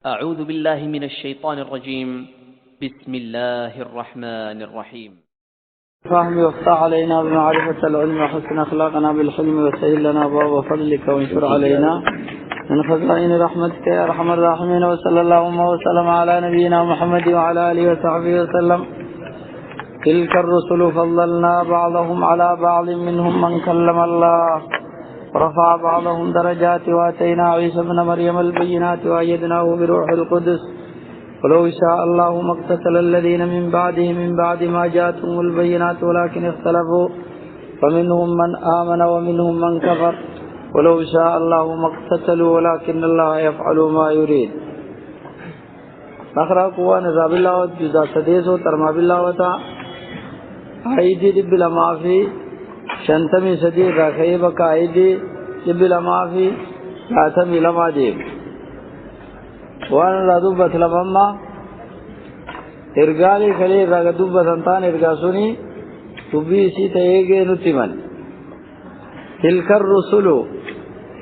أعوذ بالله من الشيطان الرجيم. بسم الله الرحمن الرحيم. فهم يفتح علينا بمعرفة العلم وحسن أخلاقنا بالحلم وسهل لنا باب فضلك وانشر علينا من خزائن رحمتك يا أرحم الراحمين. وصلى اللهم وسلم على نبينا محمد وعلى آله وصحبه وسلم. تلك الرسل فضلنا بعضهم على بعض منهم من كلم الله ورفع بعضهم درجات وآتينا عيسى ابن مريم البينات وأيدناه بروح القدس. ولو شاء الله ما اقتتل الذين من بعد ما جاءتهم البينات ولكن اختلفوا فمنهم من آمن ومنهم من كفر. ولو شاء الله ما اقتتلوا ولكن الله يفعل ما يريد. نقرأ قوة نزاب الله وجزا سديس وترمى بالله وتا عيدي دب لما في شنتمي سدي رخيبك عيدي دب لما في شاتمي لما ديب وانا لا دبت لما ارغالي خلي راغ دبت انتان ارغاسوني تبي سي تيغي نتمن. تلك الرسل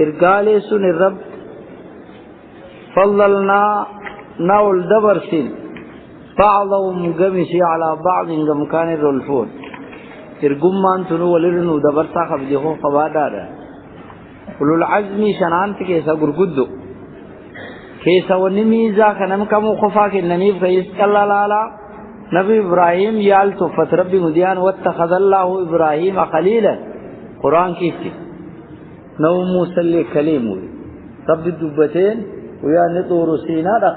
ارغالي سن الرب فضلنا نول دبرسين بعضهم قمشي على بعض مكان الرلفون. ارغمان تنو ولرنو دبرسا خبجه خبادار اولو العزم شنانت كيسا غرغدو كيسا ونميزا كنم كمو خفاك الننيف كيس كلالالا نبي إبراهيم يالتو فتربي مديان واتخذ الله إبراهيم خليلا قرآن كيفتي نو موسى اللي كليمو رب الدبتين ويا نطور سينا رخ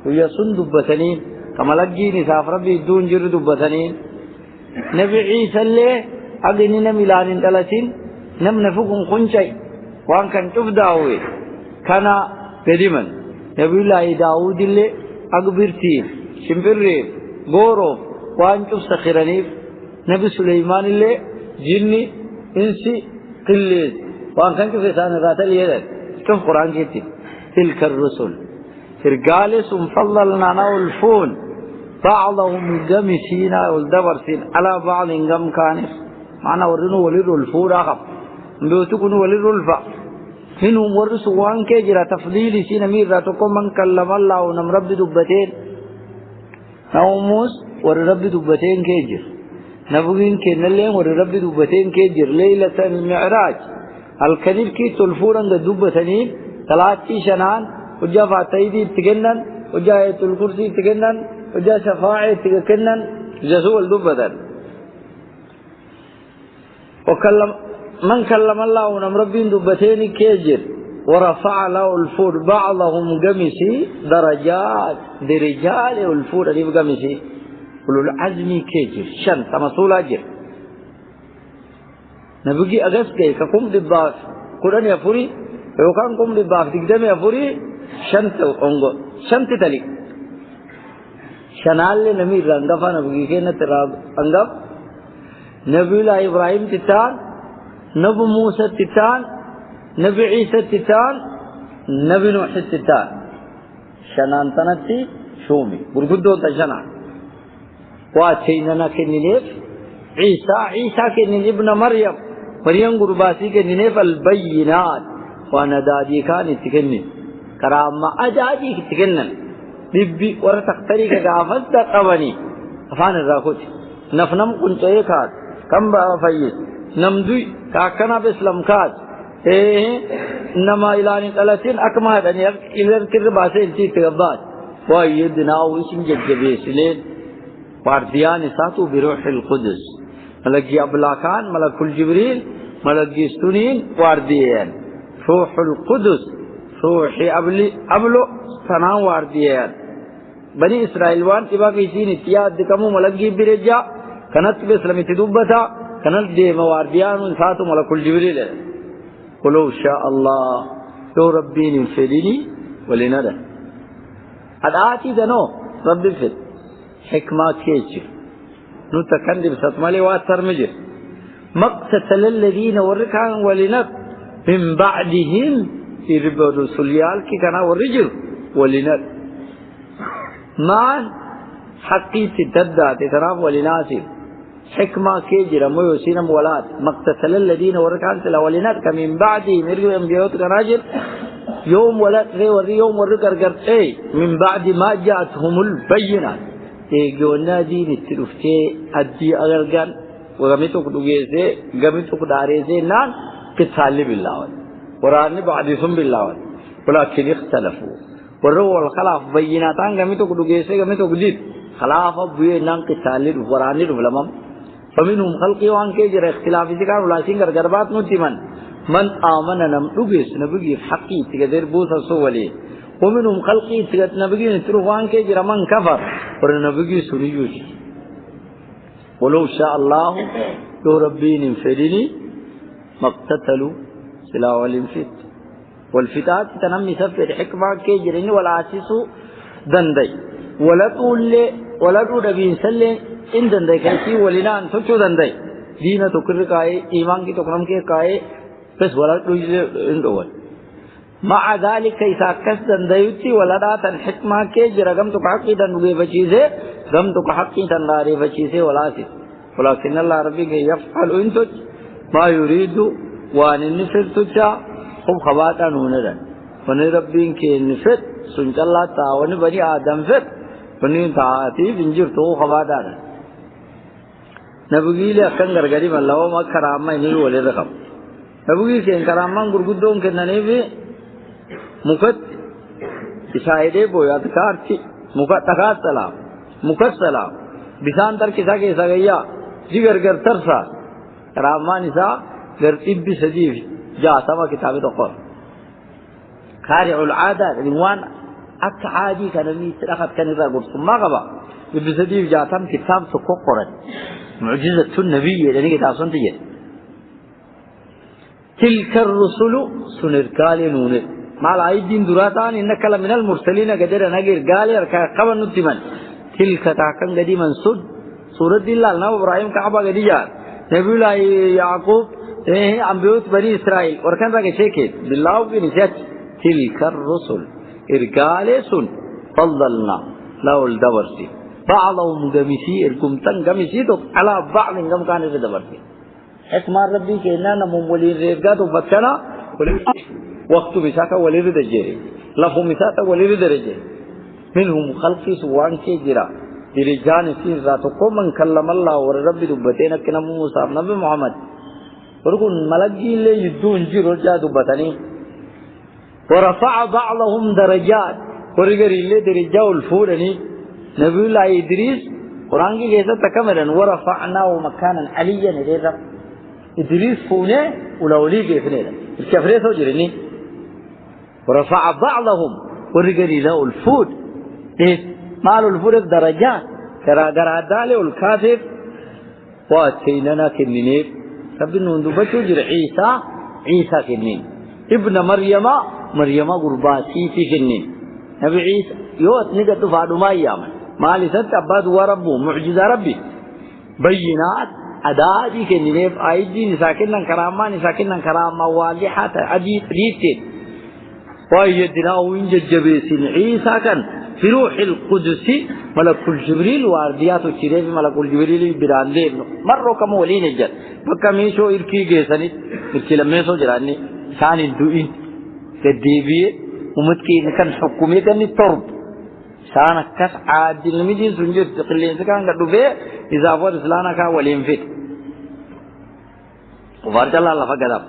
ويا سن دبتنين كما لقيني ساف ربي دون جر دبتنين نبي عيسى اللي أغنينا ميلان انتلسين نم نفقهم خنشي وان كان تفداوي كان قديما نبي الله داود اللي أقبرتين شمبرين غورو وان تفتخرنيف نبي سليمان اللي جني انسي قليز وان كان كفيسان ذات اليدد كيف قرآن جيتي. تلك الرسل فرقالس فضلنا نولفون بعضهم قمسين والدبرسين على بعض قم كانف معنا ورنو ولر الفور أخف بيوتكن ولر الفا منهم ورسوا وان كجرا تفضيلي سين ميراتكم من كلم الله ونم رب دبتين نوموس ورب دبتين كجر نبغين كنلين ورب دبتين كجر ليلة المعراج الكذب كي تلفورن دبتنين ثلاثي شنان وجا فاتيدي تجنن وجا الكرسي تجنن وجا شفاعة تجنن جسول دبتن. وكلم من كلم الله ونم ربين دبتين كجر ورفع له الفور بعضهم قمسي درجات درجال الفور اللي بقمسي ولو العزم كجر شن تمسول أجر نبغي أجلس كي كقوم دباف قرآن يفوري يوكان قوم دباف تقدم يفوري شنت أنغو شنت تلي شنال نمي رنگفا نبغي كنا تراب أنغف نبي الله إبراهيم تتان نبي موسى تتان نبي عيسى تتان نبي نوح تتان شنان تنتي شومي برغدو تشنا واتيننا كنيف عيسى كنين ابن مريم غرباسي كنيف البينات وانا دادي كان تكنن كرامة أدادي تكنن بيبي ورتقتري كغافت قبني افان الراكوت نفنم كنت يكاد كم بافيس نمدوي كاكنا بسلم كاد انما الى قلتين اكما دني الى كرباسه انتي تغبات وايدنا وشن ججبيسلين وارديان ساتو بروح القدس ملك ابلاكان ملك الجبريل ملك سنين وارديان روح القدس روحي ابلو سنا وارديان بني اسرائيل وان تبا كيسين اتياد دكمو ملك برجا كانت بسلم تدبتا كانت دي موارديان ساتو ملك الجبريل. ولو شاء الله لو ربين فدني ولندا اداتي دنو رب فد حكمة كيجر نتكندب ستمالي واتر مجر مقتتل الذين وركان ولنب من بعدهم في رب الرسوليال كي كان ورجل ولنب ما حقي تدى تتراف ولناسب حكمة كيجر ميوسين مولاد مقتتل الذين وركان تلا ولنب كمن بعدهم يرجو انبياء كناجر يوم ولا وري يوم ورقر قرتي من بعد ما جاءتهم البينات يقولنا دين التلفتي أدي أغرقان وغمتك دقيسي غمتك داريسي نان كتالي بالله وراني بعدهم بالله ولكن اختلفوا وروا الخلاف بيناتان غمتك دقيسي غمتك ديد خلاف بيه نان كتالي وراني رفلمم فمنهم خلقي وان كيجر اختلافي ذكر ولكن غربات نتمن من آمن نم دقيس نبغي حقي تقدر بوسا سوالي ومنهم خلقي تقدر نبغي نتروح وان كيجر من كفر ورنبغي سريوش ولو شاء الله لو ربي نفدني ما اقتتلوا سلا والانفت والفتات تنمي سفر حكمة كيجرني ولا عسسوا دندي ولا تقول ربي سلين إن دندي كيسي ولنا أن تشو دندي دين تكرر كاي إيمان کی تکرم کے کاي بس ولا تقول مع ذلك إذا كسدن ديوتي ولدات الحكمة كي جرغم تقحقي دنوغي بچيزي غم تقحقي تنغاري بچيزي ولكن الله ربي يفعل انتج ما يريد وان النفر تجا خب خباتا نوندا وني ربي كي نفر سنج الله تاوني بني آدم فر وني تاعتي بنجر تو خباتا نبغي لي أكن غرغري من الله ما كرامة إنه ولي رقم نبغي كي كرامة غرغدون كناني في مكت إسحاقه بويا تكارتي مكت تكار سلام بسان تر كذا كذا گيا جگر گر ترسا رامان إسا گر إبي سجيف جاء سما كتابه تقول خارع العادة الوان أك عادي كان مي تأخذ كان إذا قلت ما قبا إبي سجيف جاء سما كتاب تقول معجزة النبي يعني كتاب سنتيه تلك الرسل سنركال نونه مال عيدين دراتان إنك لمن المرسلين قدر نجر قال يركع قبل نتمن تلك تاكن قدي منسود سورة الله نبي إبراهيم كعبة قدي جار نبي الله يعقوب أنبياء بني إسرائيل وركان ذاك شيء بالله بنسيت تلك الرسل إركال سن فضلنا لا الدبرسي بعضهم جمسي إركم تن جمسي تو على بعض إنكم كان الدبرسي اسمار ربي كنا نمو ولي رجع تو بچنا وقت بساك ولي رجع لفظ مساك ولي رجع منهم خلقي سوان كجرا درجان في ذاتكم من كلم الله ورب دبتين كنا موسى نبي محمد وركون ملكي اللي يدون جرو جا دبتني ورفع بعضهم درجات ورجع اللي درجة الفورني نبي الله إدريس قرآن کی جیسا تکملن ورفعناه مكانا عليا نريد إدريس فونه ولولي كيفني الكفرية سوجرني ورفع بعضهم ورجال له الفود إيه مال الفود الدرجات كرا دالي والكافر واتيننا كنين سبنا ندبتو جر عيسى كنين ابن مريم قرباتي في كنين نبي عيسى يوت نجد فادو ما يامن مال ست أباد وربه معجزة ربي بينات أدادي كنيف أيدي نساكنن كراما واضحة أدي ريتين ويدنا وإنج جبيسين عيسى كان في روح القدس ملك الجبريل وارديات الشريف ملك الجبريل براندين مرة كم ولين الجد فكميشو إركي جيساني إركي لميسو جراني ثاني دوين كديبي ومتكي نكن حكومي كان الترب سانا كس عادل ميجين سنجر تقلين سكان كدوبه إذا فور إسلانا كا ولين فيت وفارج الله فقدام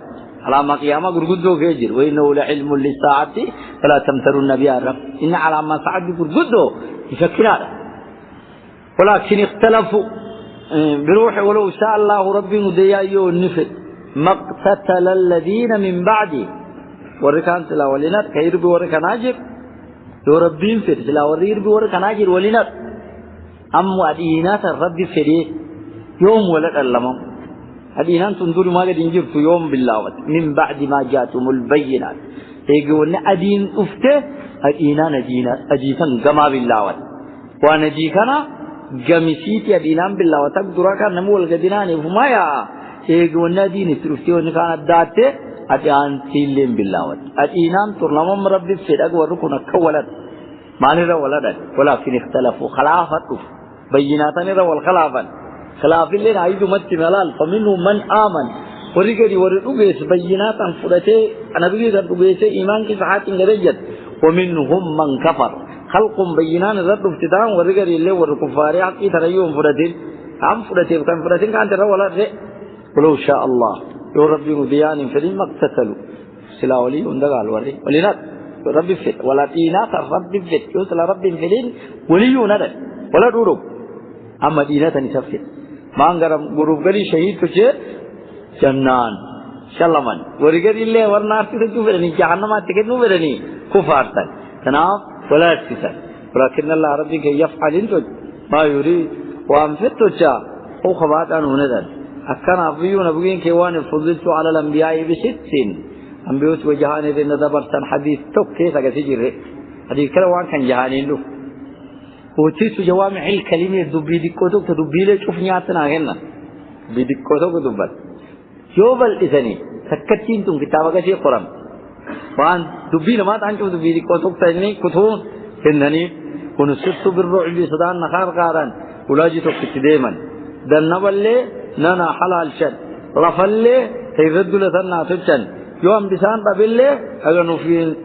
على ما قيامة قرقدو فيجر وإنه لعلم للساعة فلا تمترون بها الرب إن على ما ساعة قرقدو يفكر هذا ولكن اختلفوا بروح ولو شاء الله ربي مديايو النفل ما اقتتل الذين من بعدي وركان سلا ولينات كيربي وركان عجب لو ربين فر سلا وريربي وركان عجب ولينات أم أدينات الرب فريه يوم ولد اللمم أدينان تنظر ما قد انجبت يوم بالله من بعد ما جاءتم البينات يقولون أدين أفته أدينان أجيسان قما بالله وانا جيكنا قمسيتي أدينان بالله تقدرك نمو القدنان فما يقولون أدين ترفتي ونكانت داته أديان تيلين بالله أدينان ترلمم ربي فرق وركنا كولد ما نرى ولدا ولكن اختلفوا خلافة بيناتنا والخلافة خلاف اللي نعيد مت ملال فمنهم من آمن ورقري ورقوبيس بينات فرته أنا بقول رقوبيس إيمان كي صحات إنجريجت ومنهم من كفر خلق بينان رد ابتداء ورقري اللي ورقفاري حقي تريهم فرتين هم فرتين كان فرتين كان ترى ولا شيء ولو شاء الله يا ربي مديان فلين ما اقتتلوا سلا ولي وندقال ولي ولينات ربي فت ولا دينات ربي فت يوصل ربي فلين ولي ونادى ولا دورو أما دينات نسفت ما أنكرم غروب قلي شهيد كذا جنان شلمان ورقري اللي ورنارتي تجوا فرني جهنم أتكلم فرني كفارتك تناف ولا تسال ولكن الله ربي يفعل ما يريد وأنفت جا هو خبات أن هنذا أكان أبيون أبوين كيوان فضلت على الأنبياء ب6 أنبيوت وجهاني لأن دبرتن حديث توك كيف أجسجره حديث كلام كان جهاني له وتيس جوامع الكلمة دبي دكتور تدبي له شوف نياتنا هنا بدكتور كدبل يوبل إذني سكتين تون كتابك شيء قرآن وان دبي لما تانجو دبي دكتور تاني كتون هنني ونسرت بالرعب صدان نخار قارن ولاجي توك تديمن دنا بالله نانا حلال شن رفله تيرد لثنا تجن يوم بسان بالله أجنو في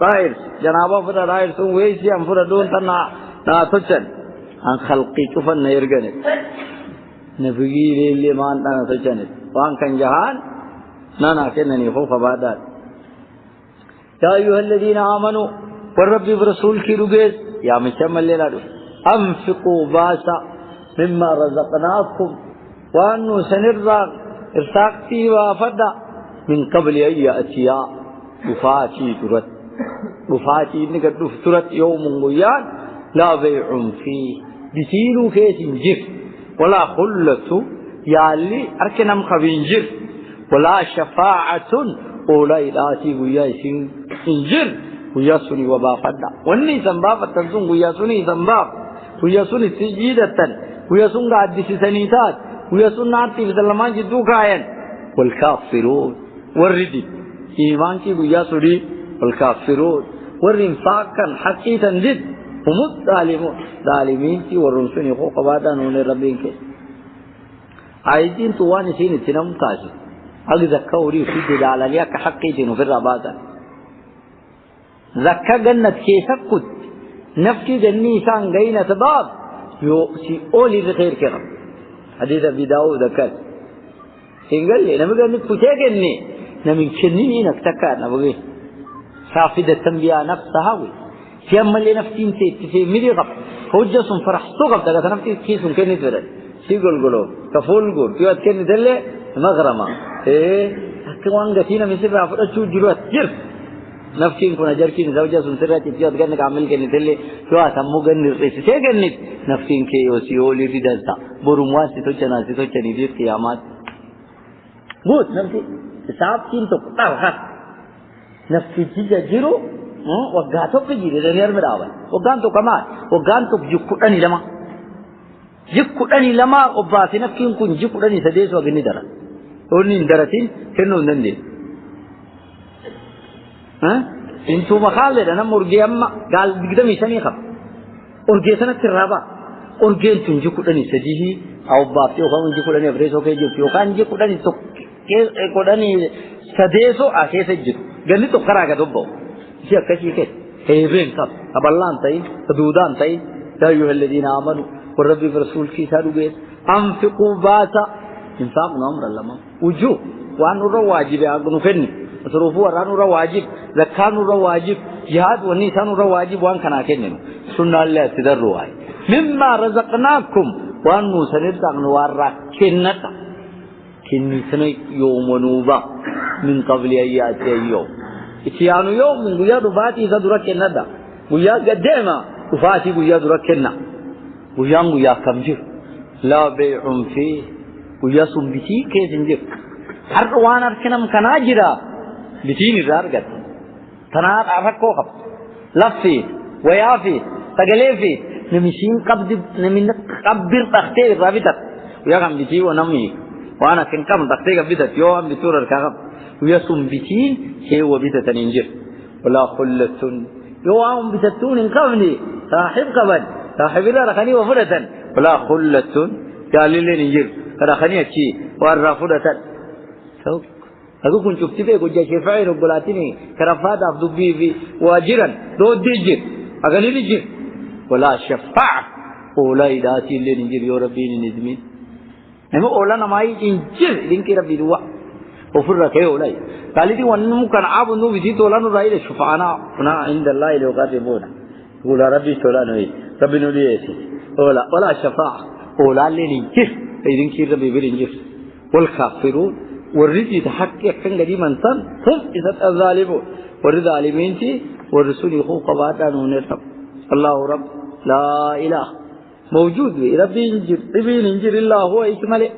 راير جنابه فرا راير سو ويسي أم فرا دون تنا تجن عن خلقي كفن يرجنت نبغي للي ما أنت تجنت وان كان جهان نانا كنني خوف بعدات يا أيها الذين آمنوا والرب برسول كي رجز يا مشمل لنا أنفقوا باسا مما رزقناكم وأنه سنرزق إرساقتي وفدا من قبل أن يأتي بفاتي نقد دفترت يوم ويان لا بيع فيه بسيلو كيس جف ولا خلة يالي أركنم خبينجر ولا شفاعة أولا إلاتي وياسين إنجر وياسوني وبا فدا واني سنباب التنسون وياسوني سنباب وياسوني سجيدة وياسون قاعد سنيتات وياسون نارتي في سلمان جدو كاين والكافرون والردي إيمان كي وياسوني والكافرون والرنفاقا حقيقا جد هم الظالمون ظالمين كي والرنسوني خوق بادا نون ربين كي عايزين تواني سين تنم كاشي أغذى كوري في دلالة ليك حقيقين في الرباطة ذكا جنة كيسكت نفسي جني سان غينة باب يو سي أولي في خير كرم حديث أبي داود ذكر إنقل لي نبغى نكتة جني نمين كنني نكتكار نبغى صافدة تنبيا نفسها وي في أمل نفسين في مريقب حجة فرح صغب تقول نفسي كيس كني تبرد سيقول قلو كفول قول كيوات كني دلة مغرمة كمان قتينا من سبع فرد شو جروات جرف نفسين كنا جركين زوجة سنسرات كيوات كني كامل كني دلة كيوات همو كني رئيس كني نفسين كيوسيولي في دلتا برومواس تتوچنا دير قيامات بود نفسي حساب كين تو قطع نفسي جيجا جيرو وقاتو بجيري دنيار مداوي وقانتو كمان وقانتو جكوداني لما وباسي نفكين كون جكوداني سديس وغني درا ونين دراتين كنو نندي انتو مخالد انا مرغي اما قال بيقدم يسني خب اورغي سنه ترابا اورغين تون جكوداني سديه او باسي وكان جكوداني فريسو كي جو كان جكوداني تو كوداني سديسو اكي سجد غني تو كراغا دوبو شيء كشيء كه هيبين كاب أبلان تاي تدودان تاي يا أيها الذين آمنوا والرب برسول كي سالوا بيت أنفقوا باسا إنفاق نمر الله ما وجو وانو رواجب أغنو فني صرفوا رانو رواجب زكانو رواجب جهاد ونيسانو رواجب وان كنا كنن سنة الله تدروا مما رزقناكم وانو سنرزق نوارا كنتا كني سنة يوم ونوبا من قبل أن يأتي يوم إتيانو يوم من قيا دفاتي سدرك الندا قيا قديما دفاتي قيا درك النا قيا كمجر لا بيع فيه قيا سنبتي كيسنجر هروان أركنم كناجرا بتيني رارجت تنار أركو خب لفي ويافي تجلفي نمشين نمين قبر تختي رابطة ويا كم بتي ونمي وأنا كم تختي رابطة يوم بتور الكعب ويسوم بتين هو بيتة تنجر ولا خلة يوم بتتون قبلي صاحب قبل صاحب لا رخني وفرة ولا خلة قال لي نجر رخني شيء والرفضة توك أقول كنت شفتي كنت شفاعي رجلاتني كرفات أفضبي في واجرا دو ديجر أغني ديجر ولا شفاعة أولا إداتي اللي نجر يا ربي نزمين نمو أولا نماي إنجر لينك ربي دوا وفر كي أولا قال لي وانمو كان عابو نو بيجي تولا نو رايل شفاعنا هنا عند الله لو كاتبونا يقول ربي تولا نوي ربي نولي يسي أولا ولا شفاعة أولا اللي نجر لينك ربي بينجر والكافرون والرجي تحقق كان قديما تن هم إذا الظالمون والرضا علمينتي والرسول يخوق بعدان ونرتب الله رب لا إله موجود ربي ننجر الله هو إكمله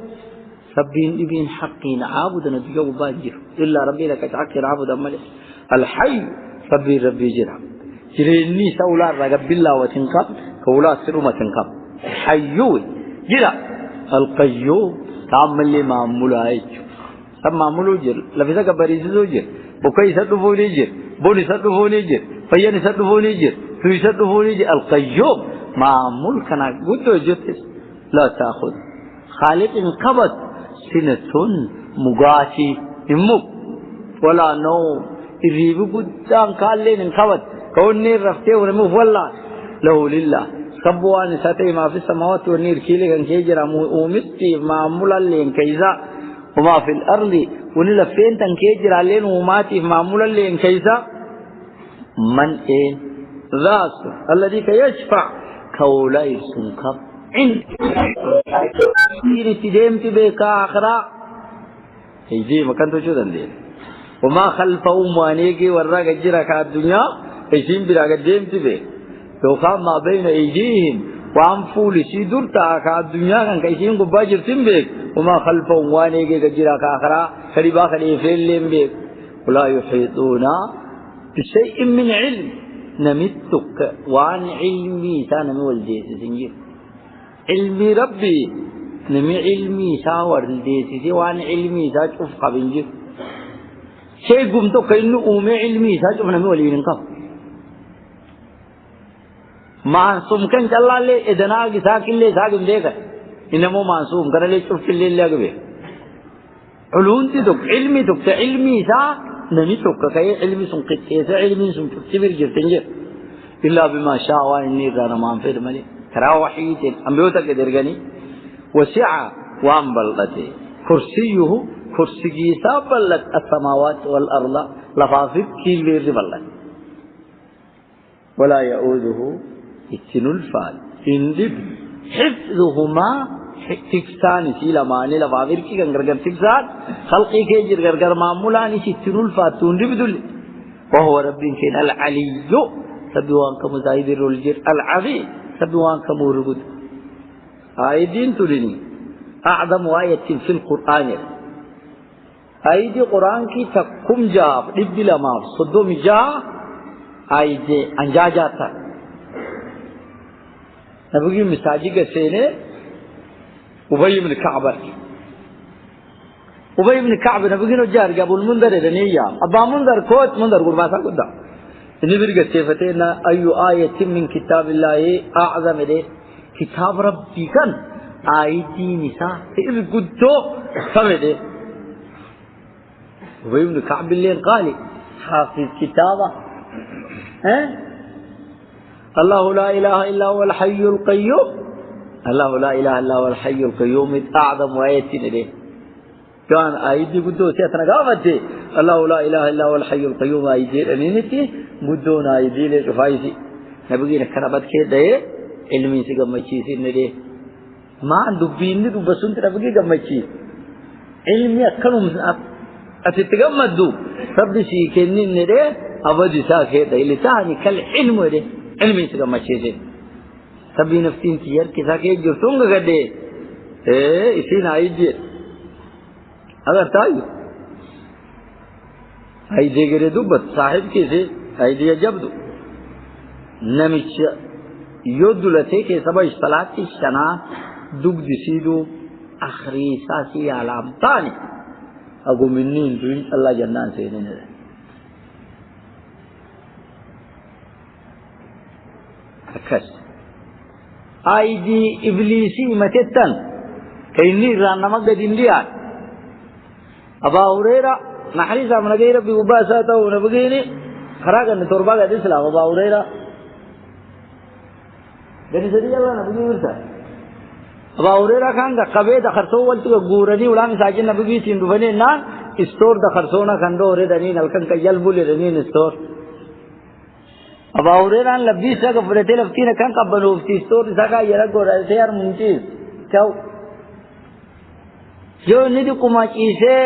ربي نبين حقين عابد نبيه باجر إلا ربي لك حق عابد مله الحي ربي جرى جريني سولا رب الله وتنقب كولا سرما تنقب حيوي جرى القيوم تعمل لي معمول عيش سب معمولو جر لفظا كبريزو جر بوكاي سدفوني جر بوني سدفوني جر فياني سدفوني جر في سدفوني جر القيوم معمول كنا قدو جتس لا تأخذ خالق انقبض سنة مغاشي امك ولا نوم الريبو قدام قال انقبض كوني رفته ونمو والله له لله سبوان ساتي ما في السماوات والنير كيلي كان كيجرا ومستي معمولا لين كيزا وما في الأرض ونلفين تنكيجر علينا وماتي معمولا لين كيسا من إيه ذات الذي يشفع كولاي سنكب عند تديم تبكى آخرا يجي مكان تشودن دي وما خلفهم وانيجي وراك جرا كالدنيا يجيم براك ديم تبه توقع ما بين أيديهم وانفول سيدور تاكا الدنيا كان كيسين قباجر تنبك وما خلفهم وانيجي كجرا كاخرا خريبا خليفين لنبك ولا يحيطون بشيء من علم نمتك وان علمي سانمي والديس سنجر علمي ربي نمي علمي ساور الديس وان علمي سا شوف قبنجر شيء قمتو كإنه أومي علمي سا شوف نمي ولينك معصوم كان جلال لي إدنا كساكين لي ساكين ديكا إنما معصوم كان لي شوف اللي اللي أقبه علوم تدك علمي تك علمي سا نمي تك كي علمي سنقط كيسا علمي سنقط تبير جرتنجر إلا بما شاء وإني رانا ما انفيد ملي كرا وحيد أمبيوتك درغني وسع وان بلته كرسيه كرسي سابلت السماوات والأرض لفافق كيل بلت ولا يؤوده اتن الفال اندب حفظهما تكسان سيلا ماني لفافق كي غرغر تكسان خلقي كي غرغر معمولاني اتن الفال تندب دل وهو رب كان العلي سبوان كمزايد الرجل العظيم سبوان كمورغد آيدين تلني أعظم آية في القرآن آيدي قرآن کی تکم جاب دبی لما صدوم جا آيدي انجا جاتا نبغي مساجي كسينه أبي بن كعب أبي بن كعب نبغي نجار جابوا المنذر دنيا أبا منذر كوت منذر قول ما سأقول ده نبغي كسيفتنا أي آية من كتاب الله أعظم ده كتاب ربي كان آيدي نساء إذ قدتو فمده أبي بن كعب اللي قال حافظ كتابه الله لا إله إلا هو الحي القيوم الله لا إله إلا هو الحي القيوم أعظم آية ده كان آيدي قدو سيتنا قامته الله لا إله إلا هو الحي القيوم آيدي أنينتي قدونا آيدي لشفايسي نبغي نكربت كده علمي سيقمتشي نده ما عنده بيني وبسنت نبغي قمتشي علمي أكلهم أتتقمدوا ربي سيكنين نده أبدي ساكت اللي تاني كالعلم ده علمي سيقمتشي سبي نفتين تيار كساكت جرتونغ قده إسين آيدي अगर ताई आई देगरे दुबत साहिब के से आई दिया जब दो नमिच योदुलते के सब इस्तलाती शना दुग दिसीदो आखरी सासी आलाम तानी अगो मिन्नी इंटुइन अल्लाह जन्नान से ने अकस आई दी इब्लीसी मतेतन कइनी रानमग दिंदिया أبا هريرة نحريسا من غير ربي وباساته ونبغيني خراج أن تربى قد إسلام أبا هريرة بني سرية الله نبغي ورثة أبا هريرة كان قبي دخرسو والتو غورني ولا مساجين نبغي سيندو بني نان استور دخرسونا كندو ردنين الكن كيلبو لرنين استور أبا هريرة لبيس لك فرتي لفتين كان قبلو في استور ساكا يلا غورا سيار منتيز كاو جو ندي كما كيسه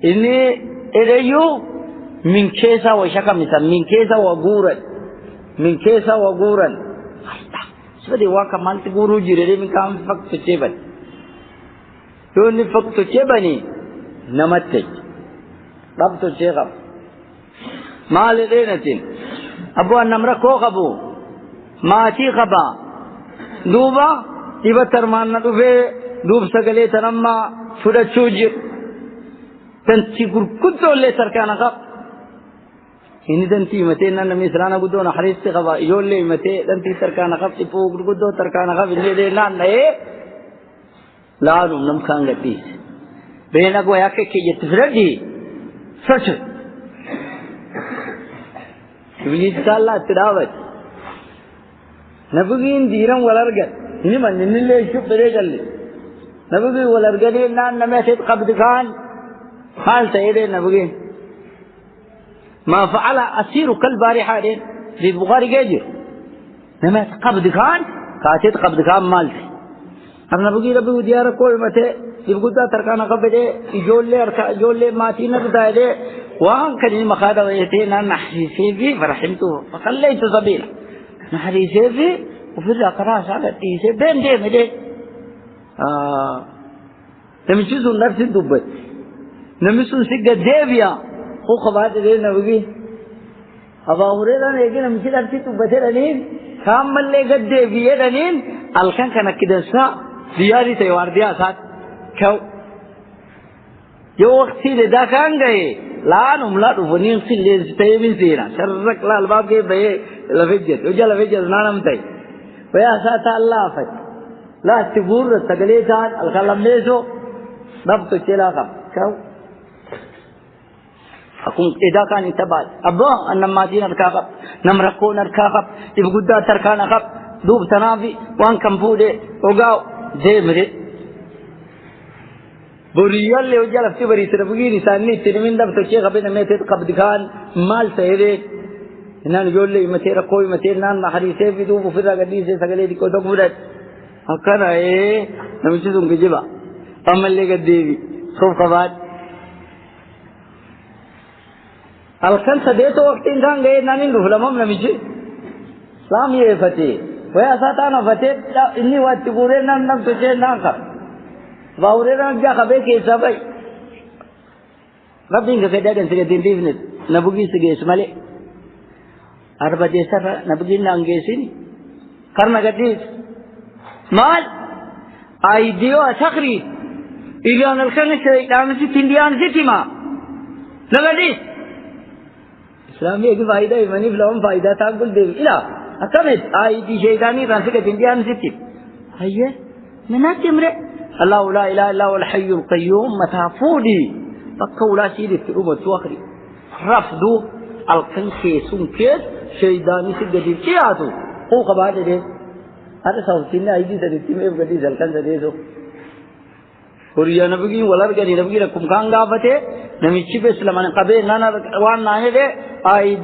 إني إليو من كيسا وشكا مثلا من كيسا وغورا سبدي واقع مالت غورو جيري من كام فقط تشيبن يوني فقط تشيبني نمتج رب تشيغب مال دينتين أبو النمرة كوخبو ماتي خبا دوبا إبا ترمان ندوبه دوب سگلي تنما فدا چوجر تنتي كنتو اللي سركانا خب إني تنتي متى نمي سرانا بدو نحريس خبا يقول لي متى تنتي سركانا خب تفوق بدو تركانا خب إني ده نان نه لا نم خان غتيس بينا کو يا كي يتفردي سچ ويجي الله تداوت نبغين ديرم ولرغت إني من نللي شو بريجلي نبغي ولرغدي نان نمسيت قبض خان حال سيدي نبغي ما فعل أسير كالبارحة دين في البخاري جيجر نمسيت قبض خان كاتت قبض خان مالتي अब नबी रबी उदियार कोई मते इबगुदा तरकाना कबदे इजोले मातीना बताए वहां कनी मखादा वयते ना नहरीसे भी फरहमतु फखलैत सबीला नहरीसे भी وفي اقرا سالتي से بين دي مدي نمشيزو نفس الدبت نمشيزو سيغ ديفيا هو خبات دي نبي ابا هريره نيجي نمشي درتي دبت رنين كامل لي قد ديفيا رنين الكن كان كدسا دياري تيوار ديا سات كو جو وقت سي دا كان گئے لا نملا دفنين سي لي تيمين سينا شرك لا الباب کے بے لفجت وجل لفجت نانم تي ويا سات الله فت لا تبور تغليتان الكلام نيسو نبت چلاقا كو أكون إذا كان يتبال أبا أنما دين الكاقب نمركون الكاقب يبقودا تركان أقب دوب تنافي وان كمبودي وقاو ديمري بريال اللي وجال في بري تربوي نساني ترمين دب تشيخ بين ميتة قبض خان مال سيري إنان يقول لي متير كوي متير نان محريسه في دوب وفرا قديسه سقلي دي كودك مرد أكنا إيه نمشيزون كجبا أمل لي قديبي خوف قباد الكن سديتو وقت إنسان غير نانين رفلمم نمشي سلام يفتي ويا ساتانا فتي إني واتبوري نام تجي ناقا باورينا جا خبي كيسا باي ربين كفيدا كان سيدين ديفنت نبغي سيجي اسمالي أربعة ديسر نبغي نانجيسيني كارنا قديس مال أيديو أسخري إليان الخنش دام ستينديان ستيما نقديس إسلامي एक फायदा है मनी फ्लॉम फायदा था कुल देव इला अकमेत आईदी शैतानी रांसे के इंडियन सिटी है मना तिमरे الله لا اله الا هو الحي القيوم متافودي فقولا سيدي في امه توخري رفضوا الكنكيسون كيس شيطاني سيدي كياتو هو خباده دي هذا صوتنا ايدي سدي مي بدي زلكن سديسو وريا نبغي ولر غني نبغي ركم كانغا فته نمشي بسلمان قبه نانا وان نانه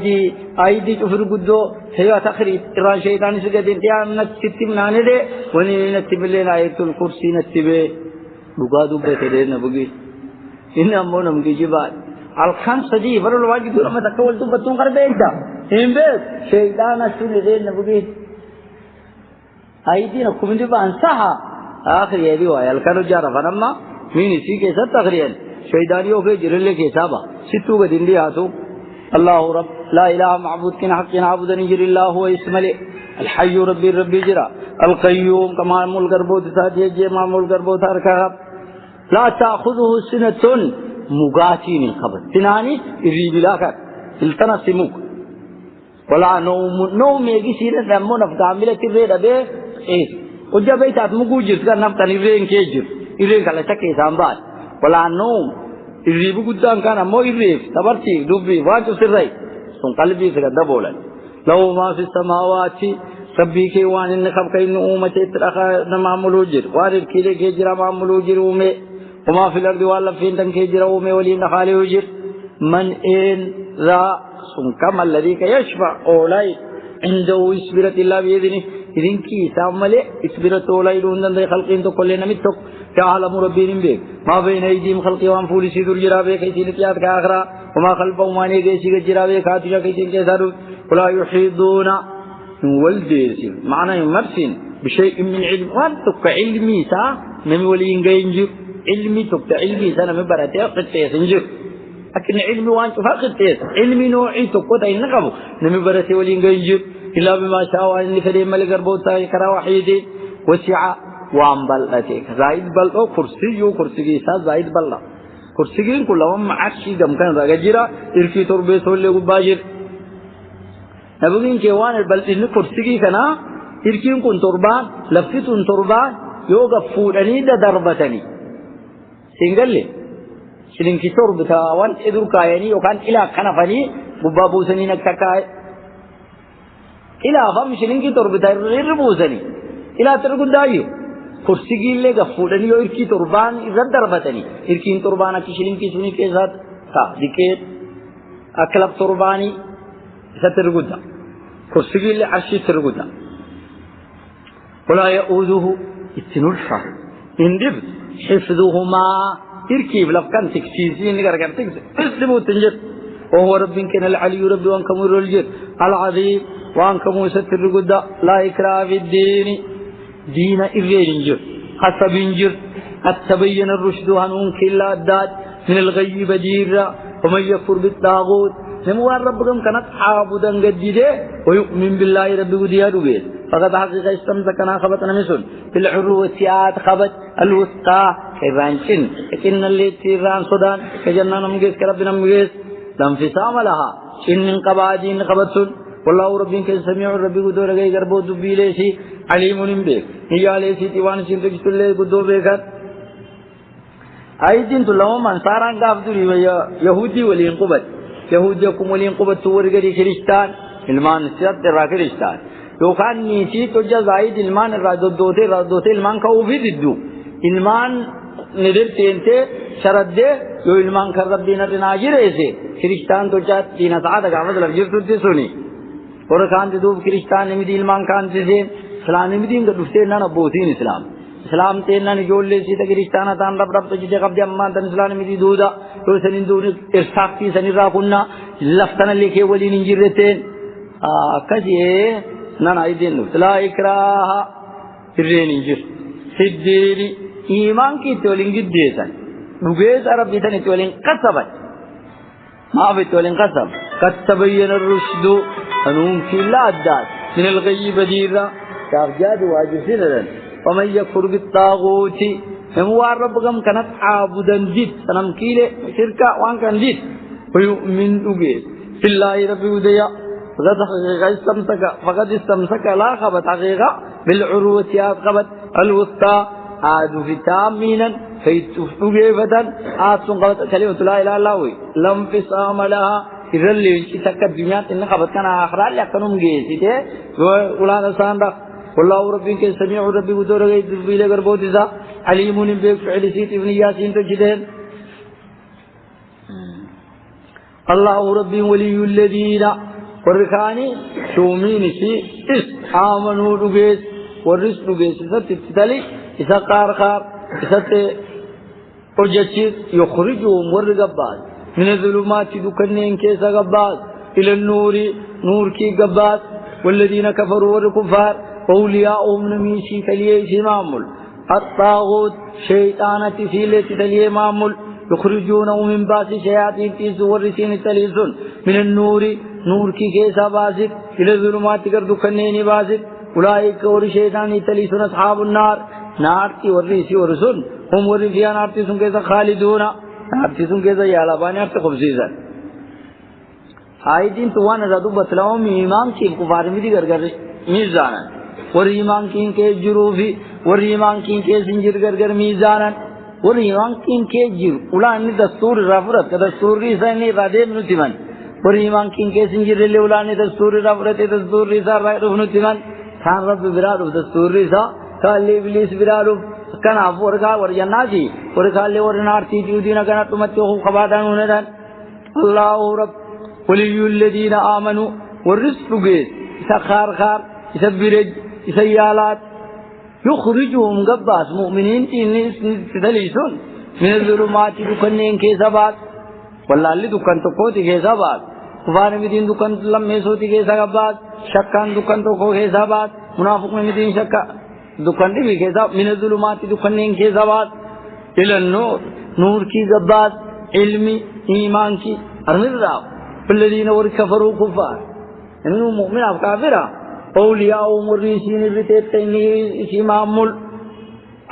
دي ايدي كفر غدو هيا تخري ترى شيطان سيدي انتيان نتيم نانه دي وني نتيبلين ايت الكرسي نتيبه بغادو بته نبغي ان امو نمغي جبال الخان سدي ورل واجي دور ما تقول تو بتون کر بیٹا ہمبے شیطان اسل دے نبغي ايدي نكمدي بانصها آخر یہ بھی ہوا الکانو جارا فنما مين سي کے ساتھ تقریر شیطانیوں کے جرلے کے حسابا ستو کے دن دی ہاتھوں الله رب لا اله معبود كن حق نعبد نجر الله هو اسمه الحي ربي جرا القيوم كما مول غربوت ساتي جي ما مول غربوت اركا لا تاخذه سنه مغاتين الخبر تناني ريبلاك التنسمك ولا نوم يجي سيره دمو نفقامله تريد به ايه وجا بيتات مغوجت كان نم تنيرين كيجر إيرين كلا تكي سامبال ولا نوم الريب قدام كان مو الريب تبرتي دبي واجو سري سن قلبي سكدا بولا لو ما في السماوات ربي كي وان النخب كي نؤمة ترخى نمعملو جر وارد كيلي كي جرى معملو جر وما في الأرض والله فين تن كي جرى ولي نخالي وجر من إن ذا سن كما الذي يشفع أولاي عنده إسبرة الله بيذنه إذن كي سامله إسبرة أولاي لوندن ذي خلقين تو كلنا متوك تعلم ربهم بك ما بين أيديهم خلقي وانفول سيدور جرابه كيسين كيات كآخرة وما خلفهم واني كيسي جرابه كاتشا كيسين كيسارو ولا يحيطون والدير معنى مرسين بشيء من علم وانتك علمي سا نمي ولين جينجر علمي تك علمي سا نمي براتي قطيس انجر لكن علمي وانت فقطيس علمي نوعي تقوت اين نقبو نمي براتي ولين جينجر إلا بما شاء وان فريم ملك ربوتا كرا وحيدي وسع وان بلتك زايد بلو كرسي سا زايد بللا كرسيين كلهم عشي دم كان راجرا إركي تربي سولي وباجر نبغين كيوان البلدين كرسي كنا إركين كن تربان لفتون تربان يوقع فودني دا دربتني سينجلي شلين كي تربتا وان إدور كايني وكان إلى كنفني ببابو سني نكتكاي إلى فم شلين كي تربتا ربو سني إلى تركون دايو كرسي اللي غفودني يو إركي تربان إذا دربتني إركين تربانا كي شلين كي سني كيزات تا ديكيت أكلب ترباني سترغدا كرسي اللي عرشي ترغدا ولا يؤوده استنرفع اندب حفظهما تركيب لفكان تكسيزين نقرقر تكسي اسلموا تنجد وهو رب كان العلي ربي وانكم الرجل العظيم وانكم سترغدا لا إكراه في الدين دين إرينجر حسبينجر قد تبين الرشد هنون كلا الداد من الغي بديرا ومن يكفر بالطاغوت نموان ربكم كانت عابدا قديده ويؤمن بالله ربي وديها دوبيت فقد حقيقة استمسكنا خبطنا مسل في العروة خبط الوسطى كيفانشن إن اللي تيران صدان كجنة نمجيس كربنا نمجيس لانفصام لها إن من قبادين خبطسن والله ربي كسميع ربي قدور غي غربو دبي ليسي عليم بك هي ليسي تيوان سنتك تلي قدور بكر أيدين تلهم أنصاران قابدوري يهودي ولينقبت يهوديكم ولينقبت تورغري كريستان ilmaan siyat irraa kiristaan yookaan niitii tojja zaayid ilmaan irraa doddootee ilmaan ka'uu fi diddu ilmaan nidirteente sharaddee yoo ilmaan kan rabbiin irraa jireesse kiristaan tojja diina sa'aata gaafata laf jirtutti suni warra kaanti duub kiristaan nimidi ilmaan kaanti seen islaam nimidiin gad dhuftee nan abbootiin islaam teennan ijoollee siita kiristaana ta'an rab tojjitee qabdi ammaan tan islaam nimidi duuda yoo sanin duuni irsaaqtii sanirraa kunna laftanallee kee waliin hin jirreteen كذي نانا يدين لا إكراه الرين ينجر سدين إيمان كي تولين جديسا نجيز عرب يتني تولين قصبا ما في تولين قصب قد تبين الرشد أنهم في لا الداد من الغي بديرا كافجاد واجسنا ومن يكفر بالطاغوت نموار ربكم كانت عابدا جد سنم كيلة شركة وان كان جد ويؤمن نجيز في الله ربي وديا فقد استمسك لا خبت حقيقة بالعروة خبت الوسطى عاد في تامينا فيتفقيفة عاد سنقبت كلمة لا إله إلا الله لم فصام لها إذا اللي تكت الدنيا إن خبت كان آخرا لكنهم جيسي ولا نسان رخ والله ربي كي سميع ربي ودور غير دبي لغر بوتزا عليم بك فعل سيت ابن ياسين تجدين الله ربي ولي الذين وركاني شومين شيء آمنوا رجيس ورس رجيس ستتلي إذا قار إذا أرجعت يخرجهم ورجبات من الظلمات دكانين كيسا جبات إلى النور نور كي جبات والذين كفروا والكفار أولياءهم نميشي تليه معمول الطاغوت شيطان تسيلة تليه معمول يخرجونه من باس شياطين تيس ورسين تليسون من النور نور کی کیسا باسد الى ظلمات کر دکھنینی باسد اولئک اور شیطانی تلیسون اصحاب النار نار کی ورسی ورسون هم ورفیا نار تی سن کیسا خالدون نار تی سن کیسا یالا بانی ارت خبزیزن آیدین توان رادو بطلاؤں میں ایمان کی کفار میں دیگر گر میزانا ور ایمان کی کے جروفی ور ایمان کی کے زنجیر گر میزانا warri imaankiin kee jiru ulaa inni dastuuri irraa fudhate dastuurri isaa inni irraa deemu nuti himan warri imaankiin keessa hin jirrellee ulaa inni dastuurri irraa fudhate dastuurri isaa irraa dhufu nuti himan kaan rabbi biraa dhufu dastuurri isaa kaallee ibliis biraa dhufu kanaaf warri jannaati warri kaallee warri naartii diina kana dhumatti hoo qabaadhaan hunadhaan allahu rabb waliyyu alladhiina aamanuu warris dhugees isa kaar isa birej isa yaalaat يخرجهم قباس مؤمنين تدليسون من الظلمات دكانين كيسابات والله اللي دكان تقوتي كيسابات كفار مدين دكان لم يسوتي كيسابات شكان دكان تقو كيسابات منافق مدين شكا دكان دي كيساب من الظلمات دكانين كيسابات إلى النور نور کی قباس علمي إيمان کی أرمز راو فالذين وركفروا كفار إنه مؤمن أو كافرة أولياء مريسين بتتني إمام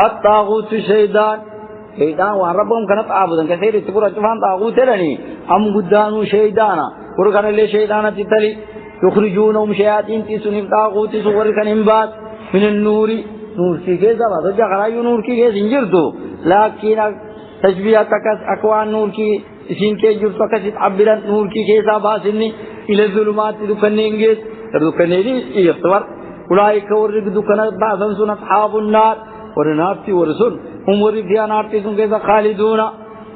الطاغوت شيطان وربهم كانت عابدا كثير تقول أجفان طاغوت لني أم قدانو شيطانا وركان اللي شيطانا تتلي يخرجونهم شياطين تسنف طاغوت صور كان انبات من النور نور کی كيسا بات جاكرايو نور کی كيس انجرتو لكن تشبيه تكس أكوان نور کی اسين کے جرتو كسيت عبران نور کی كيسا باسني إلى الظلمات دكنينجيس دكانيني يفتور أولئك ورد دكان بعضهم سن أصحاب النار ورنارتي ورسول هم ورد فيها نارتي سن كيسا خالدون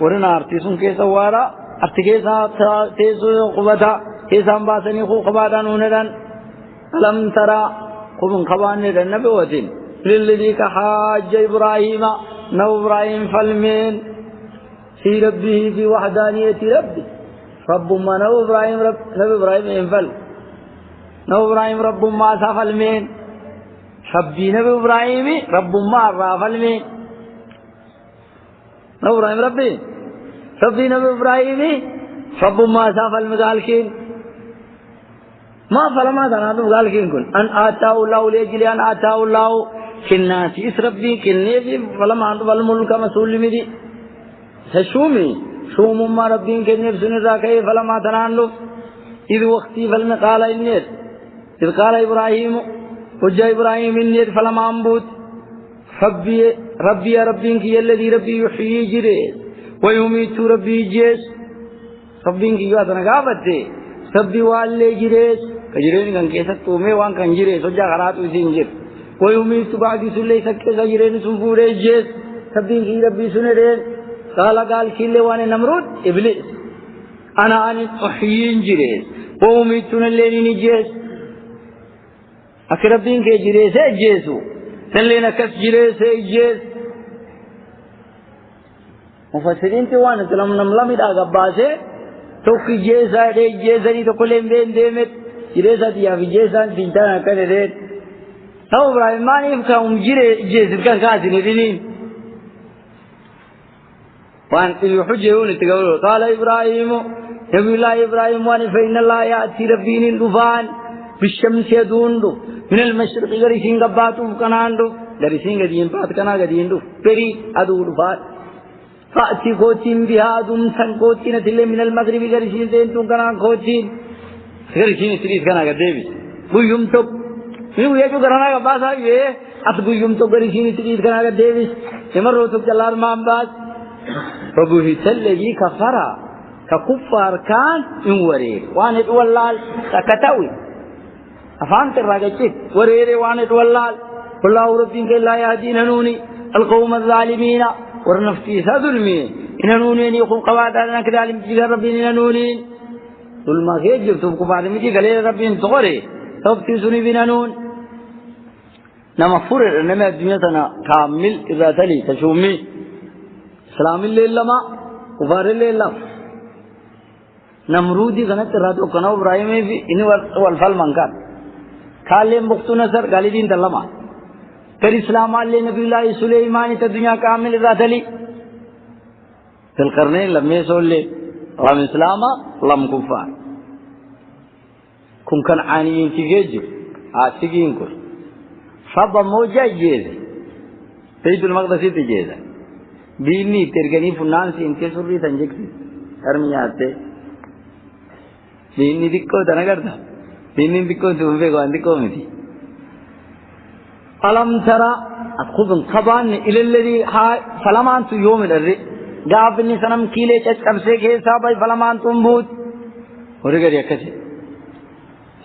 ورنارتي سن كيسا وارا أرتكيسا تيسو قبتا كيسا باسني خو قبادان هندان ألم ترى قبن قبان النبوة للذي كحاج إبراهيم نو إبراهيم فالمين في ربه في وحدانية ربه رب ما نو إبراهيم نبي إبراهيم ينفل نو إبراهيم رب ما سافل مين ربي نبي إبراهيم رب ما رافل مين نو إبراهيم ربي نبي إبراهيم رب ما سافل مقالكين ما فلما تنادو مقالكين كن أن آتاه الله ليجلي أن آتاه الله كناسي إس ربي كناسي فلما أنت والملك مسؤول مدي سشومي شوم ما ربي كنيف سنرا كي فلما تنادو إذ وقتي فلمقال إنيت إذ قال إبراهيم وجاء إبراهيم النير فلما أنبوت ربي يا ربي إنك الذي ربي يحيي جريس ويميت ربي جيس ربي إنك يواتنا قابت ربي والي جريس كجرين كان كيسا تومي وان كان جريس وجاء غرات وزين جر ويميت بعد سلي سكيسا جرين سنفوري جيس ربي إنك ربي سنرين قال كيلي وان نمرود إبليس أنا أني أحيي جريس ويميتنا الليني جيس أكربين كي جريسة جيسو تلين كس جريسة جيس مفسرين توانا تلم نملمي دا قباسة توقي جيسة دي جيسة دي تقولين بين ديمت جريسة دي في جيسة تنتانا كده ديت نو إبراهيم ما نفكهم جيسة كان كاسين دينين وان يحجرون تقولوا قال إبراهيم نبي الله إبراهيم وان فإن الله يأتي ربين الدفان بالشمس يدوندو من المشرق غريسين قباتو كناندو غريسين غدين بات كنا غديندو بري ادول فات فاتي كوتين بها دم سن كوتين تلي من المغرب غريسين دينتو كنا كوتين غريسين تريس كنا غديبي بويوم تو ميو يجو كنا غباسا يي ات بويوم تو غريسين تريس كنا غديبي يمرو تو جلال مامبات فبوهي تلي كفرا ككفار كان يوري وان والله تكتوي أفانت الرجال وريري وانت والله والله ربك لا يهدي نوني القوم الظالمين ورنفتي ظلمي إن نوني يقوم قواعد أنا كذلك جل ربي نوني ظلم غير جبتم كفار متي قال ربي صغري تبتي سني بنانون نما فرر نما الدنيا تنا كامل إذا تلي تشومي سلام الله لما كفار الله لما نمرودي كانت راتو كنا إبراهيم في إن والفال منكر خالم بختو نصر غالدين تلما फिर इस्लाम वाले नबीउल्लाह सुलेमान दुनिया कामिल रातली फिर करने लम्हे सोले लम इस्लामा लम कुफार कुंकन आनियन की गेज आसिगिन को सब मोजा जेज सैयदुल मक़दसी तेजेज बीनी तेरगनी फुनान से इनके सुरी संजक्ति धर्मियाते बीनी दिक्को तनगरता बीनी दिक्को तुम्हे को अंदिको में थी अलम तरा خذن خبان إلى الذي فلمان تو يوم الرئ قابلني سنم كيلي تشكبسي كيسا باي فلمان تنبوت ورقر يكسي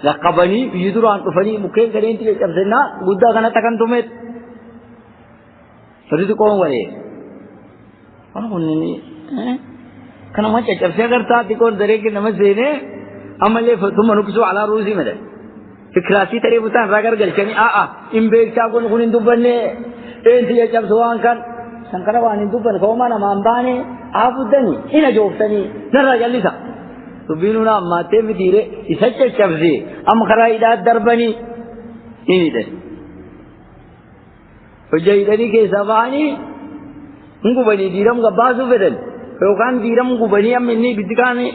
لقبني يدرو عن طفني مكين كرين تشكبسينا قد كانت تكنتمت فريد قوم وليه أنا قلني كنا ما تشكبسي کرتا تكون دريك نمسيني عملي ثم نكسو على روسي مدى فكراسي تري بوتان راگر گلچني إن بيكتا كون كونين دبني إنتي تشكبسوان كان سنكرا وان دبن كوما نمامباني عبدني إنا جوفتني نرى جلسا تبينونا ما تمديره إسجد تشكبسي أم خرايدات دربني إني ده فجايدني كيساباني نكو بني ديرم غباسو بدل فوقان ديرم نكو بني أمني بدكاني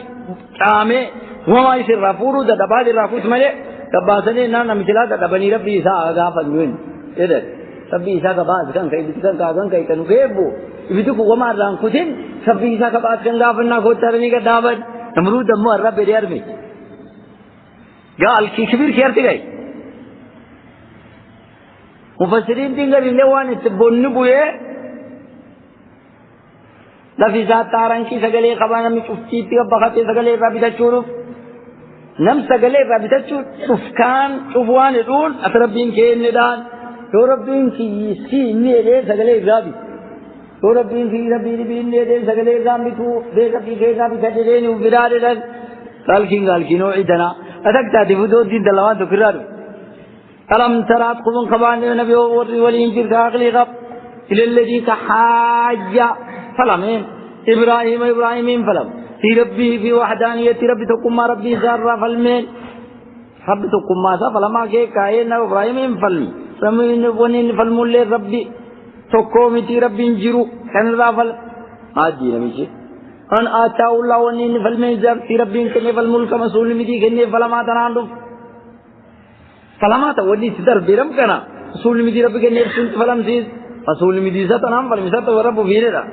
كامي وما يصير رافورو ده دبادي رافوس ملي كباسني نانا مثلا ده بني ربي إسا أغافا نوين إذا ربي إسا كباس كان كي بدكان كاغان كي تنوكيبو إبتو كوما ران كتين ربي إسا كباس كان غافنا كوترني كدابد نمرود دمو الرب ريارمي قال كي كبير كيرتي غاي مفسرين تنگر اللوان اتبون بوئے لفظات تارنکی سگلے قبانا می چفتیتی بخطی سگلے رابطہ چورف نم سگلے رابطہ چفکان چفوان دون اتربین کے ندان تو ربین کی سی نیدے سگلے رابی تو ربین کی ربین نیدے سگلے رابی تو دے ربی کے رابی تجرے نو برادے لگ قالکی نوعی دنا اتکتا دیو دو دین دلوان تو کرارو ألم ترى قبل قبان النبي والإنجيل كأغلي غب إلى الذي كحاج فلم إبراهيم فلم في ربه في وحدانية ربي تقوم ربي زار فلمين ربي تقوم ما فلما كاين إبراهيم فلم فمن ونين فلمول ربي تقوم تي ربي انجرو كان فل ما دين مشي أن آتاه الله ونين فلمين زار في ربي كني فالملك مسؤول مدي كني فلما تناندو فلما تودي ستر بيرم كنا رسول مدي رب کے نفس فلم سيز رسول مدي ستنام فلم ست ورب فيرا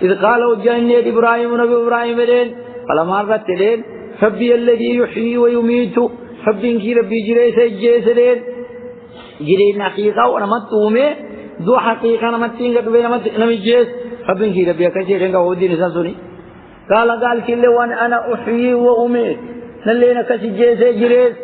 اذ قال وجنني ابراهيم نبي ابراهيم رين فلما رتلين ربي الذي يحيي ويميت ربين کی ربي جري سجيسرين جرين حقيقه ونمتومه ذو حقيقه نمتين قد نمجيس ربين کی ربي كجيرنگا ودي نسوني قال كل وان انا احيي واميت نلينا كجيس جريس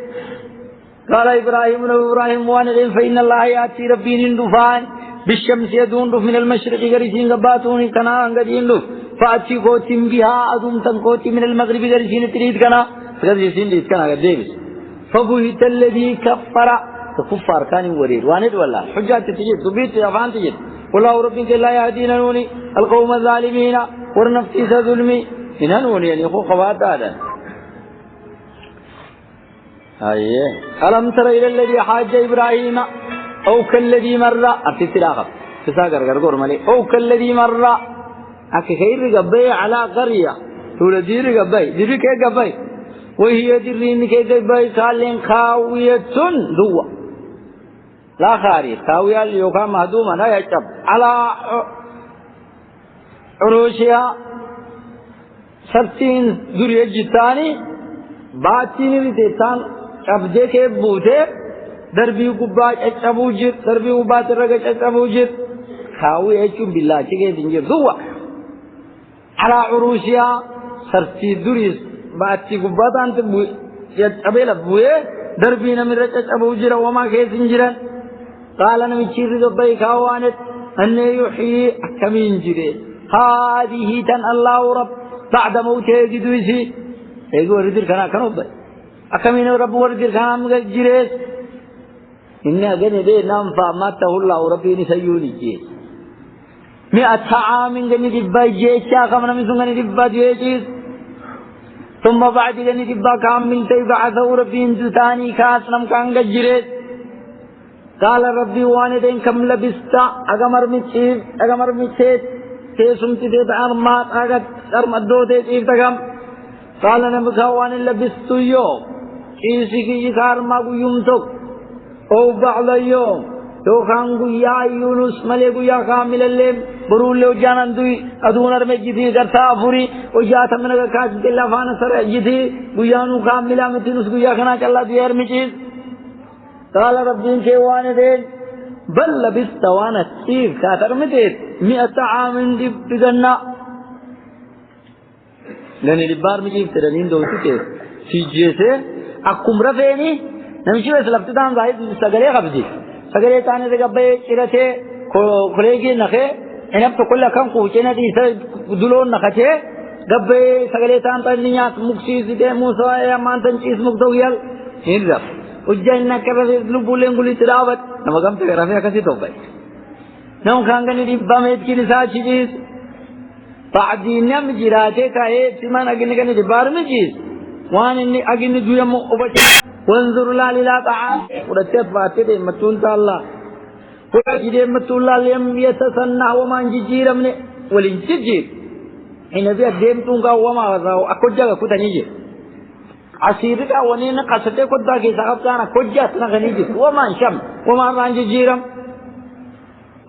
قال إبراهيم وانا فإن الله يأتي ربي ندفان بالشمس يدون من المشرق غريسين غباتوني كنا غدين فأتي قوتين بها أدوم تنقوتي من المغرب غريسين تريد كنا غريسين تريد كنا غديبس فبهت الذي كفر كفار كان وريد واند والله حجات تجد تبيت أفان تجد والله ربك لا يهدينا نوني القوم الظالمين ورنفتي ظلمي إن نوني يعني هو خوات هذا أيه ألم تر إلى الذي حاج إبراهيم أو كالذي مر أتسلاخ تساقر قرقور ملي أو كالذي مر أكي خير قبي على قرية تقول دير قبي دير كي قبي وهي درين كي قبي سالين خاوية ذوة لا خاري خاوية اليوكا مهدوما لا يجب على عروشها سبتين ذرية جتاني باتين بتيتان أبدي كي بوته دربي وقبات أبوجر دربي وقبات الرجل أبوجر خاوي أشوف بالله تيجي تنجر ذوة على عروسها سرتي دريس باتي وقبات أنت أبيل أبوه دربي نمرت أبوجر وما كي تنجرا قال أنا مشير ربي خاوانت أن يحيي كمين جري هذه تن الله رب بعد موته جدوسي يقول ردير كنا كنوبة أكمين رب وردير كنا مجريس إني أجني ده نام فماته الله ربي نسيوني جي 100 عام جني دبا جيش كامنا مسوني دبا جيش ثم بعد جني دبا كامل تبعثه ربي انتاني كاسلم كان جريس قال ربي واندين كم لبست أجمر ميتشيت تيسم تدي بعرمات أجد أرمدو تيجي تكم قال نبكوان لبست يوم إيسكي يكار ما يوم تك أو بعض يوم تو خانگو يا يونس ملكو يا كامل الليل برول لو جانن دوي أدونر में जिधी करता पूरी और या थमने का काज दिला फाना सर जिधी बुयानु कामिला में तीन उसको या खाना चला दिया यार मिचीज قال ربين كيوان دين بل لبثت وانا تسير كاتر متيت 100 عام بجنة لأن البار مجيب ترنين دوتي كيف في جيسه أقوم رفعني نمشي بس لبتدان زايد سجلي قبضي سجلي تاني تقبل كرته خليجي نخه أنا بقول لكم كوچنا دي دلون نخته قبل سجلي تان تانيات مكسيز ده موسى يا مان تنشيز مكتويال هيدا وجاينا كذا لبولين قولي تراوت نمكام تكرافي أكاسي توباي نو خانغني دي بامت كي نساچيز بعدين يوم جراته كايه سمان أجنّي كني دي بار مجيز وان إني أجنّي دويا مو أبتش وانظر لا للا تعال ورتب فاتده متون الله وجدي متون الله ليم يتسنى وما نجيرم نه ولينجير إن بيا ديم تونغا وما هذا أكوجا كوتانيجي أسيرك أونين قصته كودا كيسا كنا كوجا تناغنيجي وما نشام وما نجيرم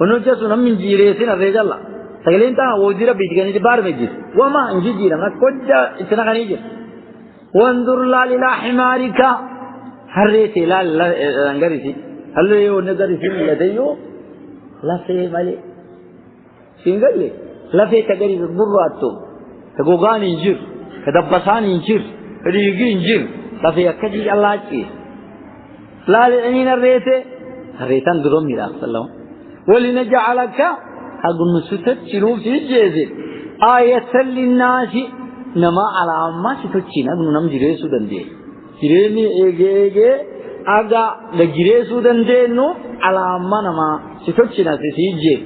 ونوجا سنام من جيرسين الرجال سكلين تا وجيرا بيجاني بار مجير وما نجيرم كوجا تناغنيجي وانظر لا للا حمارك هرّيتي لا نعريسي هلّو يو نعريسي لديو لا في مالي سينغالي لا في تجاري برّاتو تجوغان إنجير كدبّسان إنجير ريجي إنجير لا في أكجي الله كي لا لأنين الريتان دروم ميراث الله ولنجعلك أقول نسوتت شنو في جيزي آية للناس نما على ما ستوچينا نم جيرسو دندي جيرني ايگه اگا لجيرسو دندي نو على ما نما ستوچينا سيجي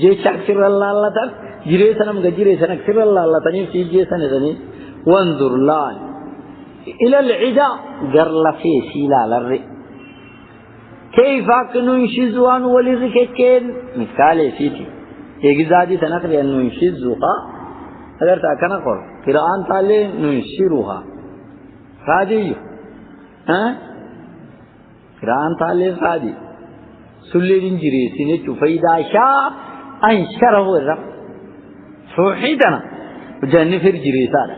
جي شكر الله الله تا جيرسنم گجيرسن شكر الله الله تني سيجي سندني وانظر لا الى العدا غرل في سيلا لر كيف كننشزوان ولذككين مثال سيتي اگزادي تنقر ننشزوها اگر تاکنا کر قرآن تعالی ننشروها راجیو قرآن تعالی راجی سلیرین جریسینه چفیدا شا انشره الرب سوحیدنا جنی فر جریسانا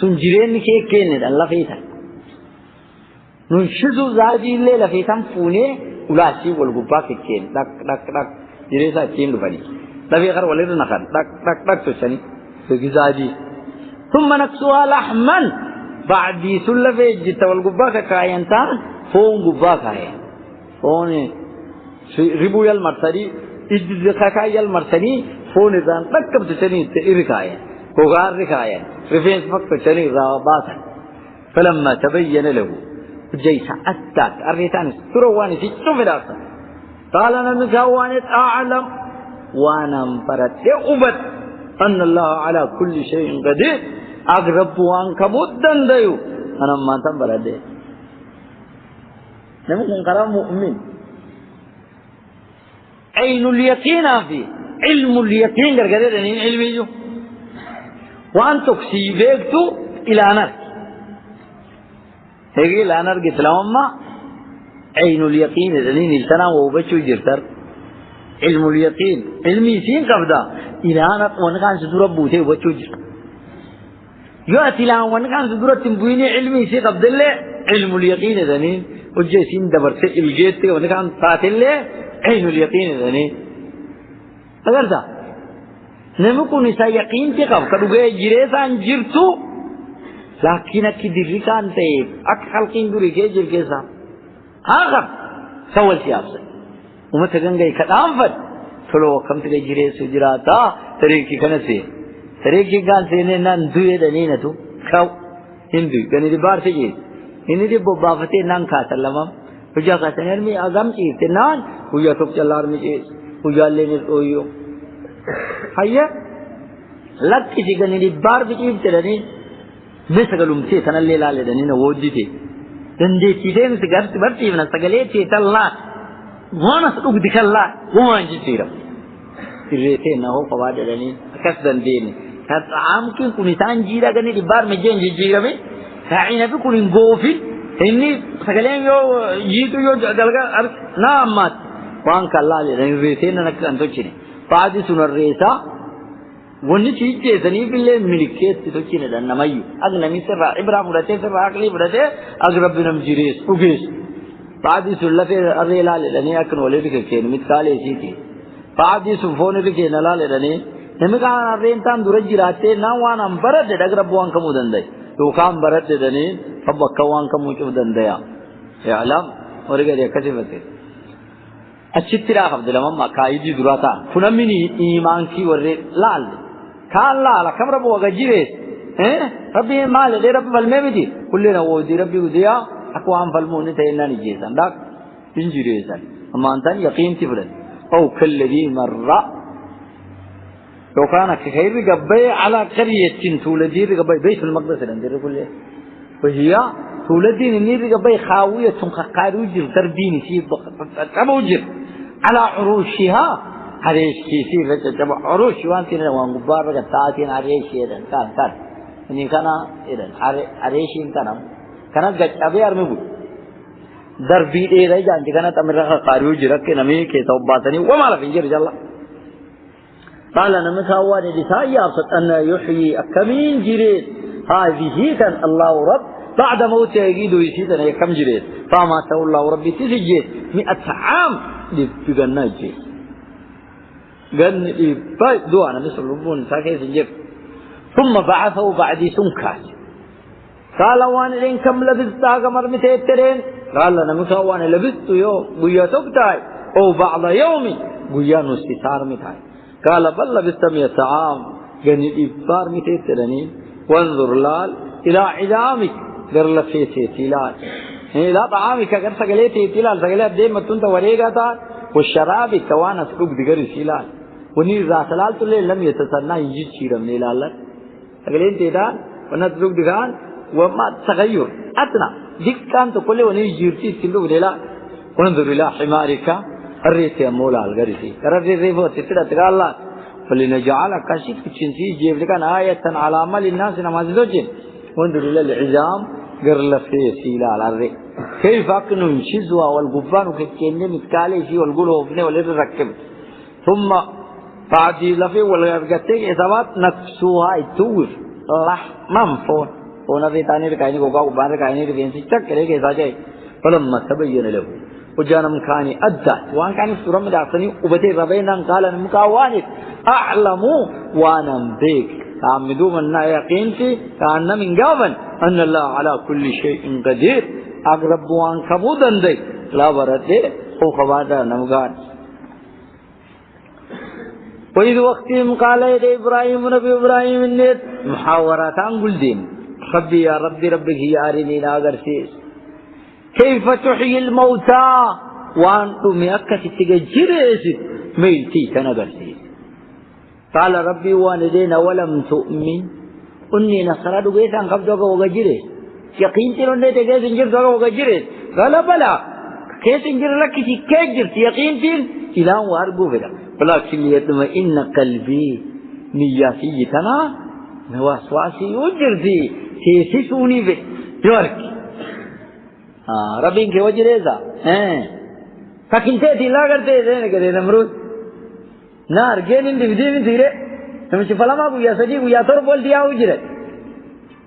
سن جرین کے کینه اللہ فیتا ننشزو راجی لے لفیتم فونے الاسی والگبا کے کین دک دک دک جریسا کین دفنی لفی خر ولید نخر دک دک دک تشنی فجزاجي ثم نكسوها لحما بعد سلفه جت والغباك كاينتان فون غباك هي فون ربويا المرسلي اجزكايا المرسلي فون ذان تكب تشني تيركايا وغار ركايا رفين فك تشني رابات فلما تبين له جيش أتاك أريتان سرواني في سفراس قال أنا نسواني أعلم وانا مبرد يقبت أن الله على كل شيء قدير أقرب وان كبودن ديو أنا ما تنبرد نمكن كلام مؤمن عين اليقين في علم اليقين كرجال يعني علمي جو وان تكسيبكتو إلى نار هيجي إلى نار قتلهم ما عين اليقين يعني نلتنا وبشو جرتر علم اليقين علمي سين قبضة إلى أن ونكان سدورة بوته وبتشوج يأتي لهم ونكان سدورة تنبويني علمي سين قبضة له علم اليقين ذنين وجسين دبرت الجيت ونكان فاتل له علم اليقين ذنين أقول ذا نمكن نساء يقين تقف كدوجة جريسان جرتو لكن كديري كان تيب أكحل كين دوري كجير كيسا آخر سوال سياسة وما تجنجي كلام فد فلو كم تجي جريس وجراتا تريكي كنسي تريكي كان سينه نان دوية دنينا تو كاو هندو كني دي بار سيجي هني دي ببافتي نان كاتلامم وجا كاتنير مي أغام چيز تنان وجا توك چلار مي چيز وجا لينير اويو هيا لك كيسي كني دي بار بچيز تلاني مسكالوم سي تنالي لالي دنينا وجي تي دندي چيزين سيغرت برتي من سكالي تي تلا وانا سوق دكلا وما نجيرم تريتين هو فواد لني كسدن ديني هتعام كن كنيسان جيرا كني دبار مجين جيرا مي كائن في كن غوفي إني سكالين يو جيتو يو جالكا نامات وان كلا لني ريتين نك أنتو چيني بعدي سنر ريسا وني چيز جيسني بيله ملكيت تو چيني دان نمايو أغنى ميسر إبراهيم ودته سر راكلي ودته أغرب بنام جيريس وجيس بعد سلفة الرجال لأني أكن ولدك كين مثالي سيتي بعد سفون لكين لا لأني نمكان الرين تام درجيراتي ناوان أمبرد دعرب وان كمودن ده تو كام برد دني فبكوا وان كمودن ده يعلم ورجال يكتبته أشتري أخذ لما ما كايدي دراتا فنمني إيمان كي ورّي لال كان لا كم ربوا غجيرس ربي مال ده رب بالمبدي كلنا ودي ربي وديا أقوام فالمون تينا نجيسان داك إنجريسان أما أنت يقين تفرد أو كالذي مر لو كان كخير قبي على قرية تولدي قبي بيت المقدس عندنا كله وهي تولدي نير قبي خاوية قاروجر تربيني في تبوجر على عروشها عريش كيسي تبع عروش وانتنا وان غبار تاتين عريش يدن كان إني كنا يدن عريشين كنا جت أبي أرمي دربي إيه رأي جانتي كنا تمرة قاروجر كنامي كتوباتني وما لا فينجر جل قال أنا مساواني لسايا أبسط أن يحيي أكمين جريد هذه كان الله رب بعد موت يجيد ويسيدنا يكم جريد فما سأل الله ربي تسجد 100 عام لبقنا جي قال إباي دوانا مثل ربون ساكي سنجر ثم بعثه بعد سنكاج قال وانا لين كم لبست كمر متيترين قال أنا مساواني لبست يوم قويا تبتاي أو بعض يوم قويا نستثار متاي قال بل لبست 100 عام قال إبار متيترين وانظر لال إلى عظامك قال لفيتي تلال إلى طعامك قال سقليتي تلال سقليت ديما تنت وريقا تار والشراب كوانا سلوك دقر سلال ونير ذات لال تلي لم يتسنى يجيد شيرا من لال سقلين تيدان ونسلوك دقان وما تغير أتنا دكان تقول ونير جيرتي سلوك دلا وانظر إلى حمارك الريسي مولا الغريسي كرر ريفو تتلا تقال الله فلنجعلك كشيك تشنسي جيب لكان آية على عمل الناس نمازدوجين وانظر إلى العظام قرل في سيلا على الرئ كيف أكنوا شزوا والقبان وكتكيني متكالي فيه والقلوه ابنه والركب ثم بعد لفي والغرقتين إثبات نفسها التوف لحماً فون ونفي تاني ركايني قوقا قبان ركايني رفين سيكتك إليك إذا فلما تبين له وجانا مكاني أدى وان كان السورة مدعسني وبتي ربينا قال مكاواني أعلم وانا بيك تعمدوا من يقينتي كأن من قابل أن الله على كل شيء قدير أقرب وان كبودا دي لا برده هو خبادا نمغان وإذ وقتهم قال يا إبراهيم نبي إبراهيم النت محاورات أنقل دين ربي يا ربي ربك يا أرني ناقرسيس كيف تحيي الموتى وأنتم يأكس تجريس ميلتي تنقرسيس قال ربي والدين ولم تؤمن أني نصرى دوغيسان قبضوك وغجريس يقين تلون تجريس انجر دوغا وغجريس قال بلا كيس انجر لك كيجرت يقين تل إلهي واربو فدا ولكن ليطمئن قلبي نياسي تنا نواسواسي وجرتي تيسسوني في يورك ربي انك وجريسا فكين تيتي لا کرتے ہیں کہ نمرود نار گینن دی ودی تیرے نمشي فلما بو سجي بو تور بول دیا وجره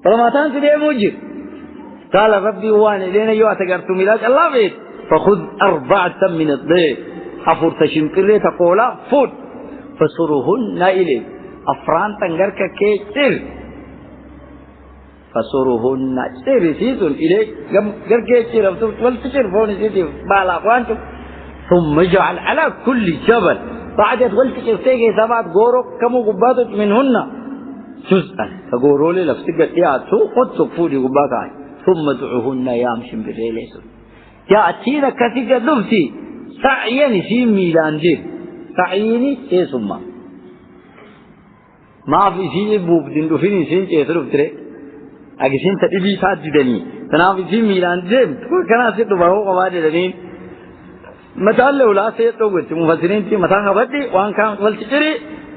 فلما تان دي موجي قال ربي واني لين يو اتغرت ميلاج الله بيت فخذ 4 من الضيف حفر تشنكري تقولا فوت فسرهن الي افران تنگرك كير فسرهن سيرسيتون الي غرك كير ولتشر فون سيتي بالا وانتم ثم اجعل على كل جبل بعد ولت كيرتي سبات غورو كم غبات منهن جزءا فغورو لي لفسك يا تو قد تفودي غباكاي ثم ادعوهن يامشن بليلس ياتينا كثير دفتي سعيني في ميلان دي سعيني ايه ثم ما في شيء بوب دين فيني شيء يترف تري اگسين تدبي سات جدني تنا في ميلان دي كنا سيتو باو قواده دين مثال ولا سيتو قلت مفسرين تي مثلا بدي وان كان قلت تري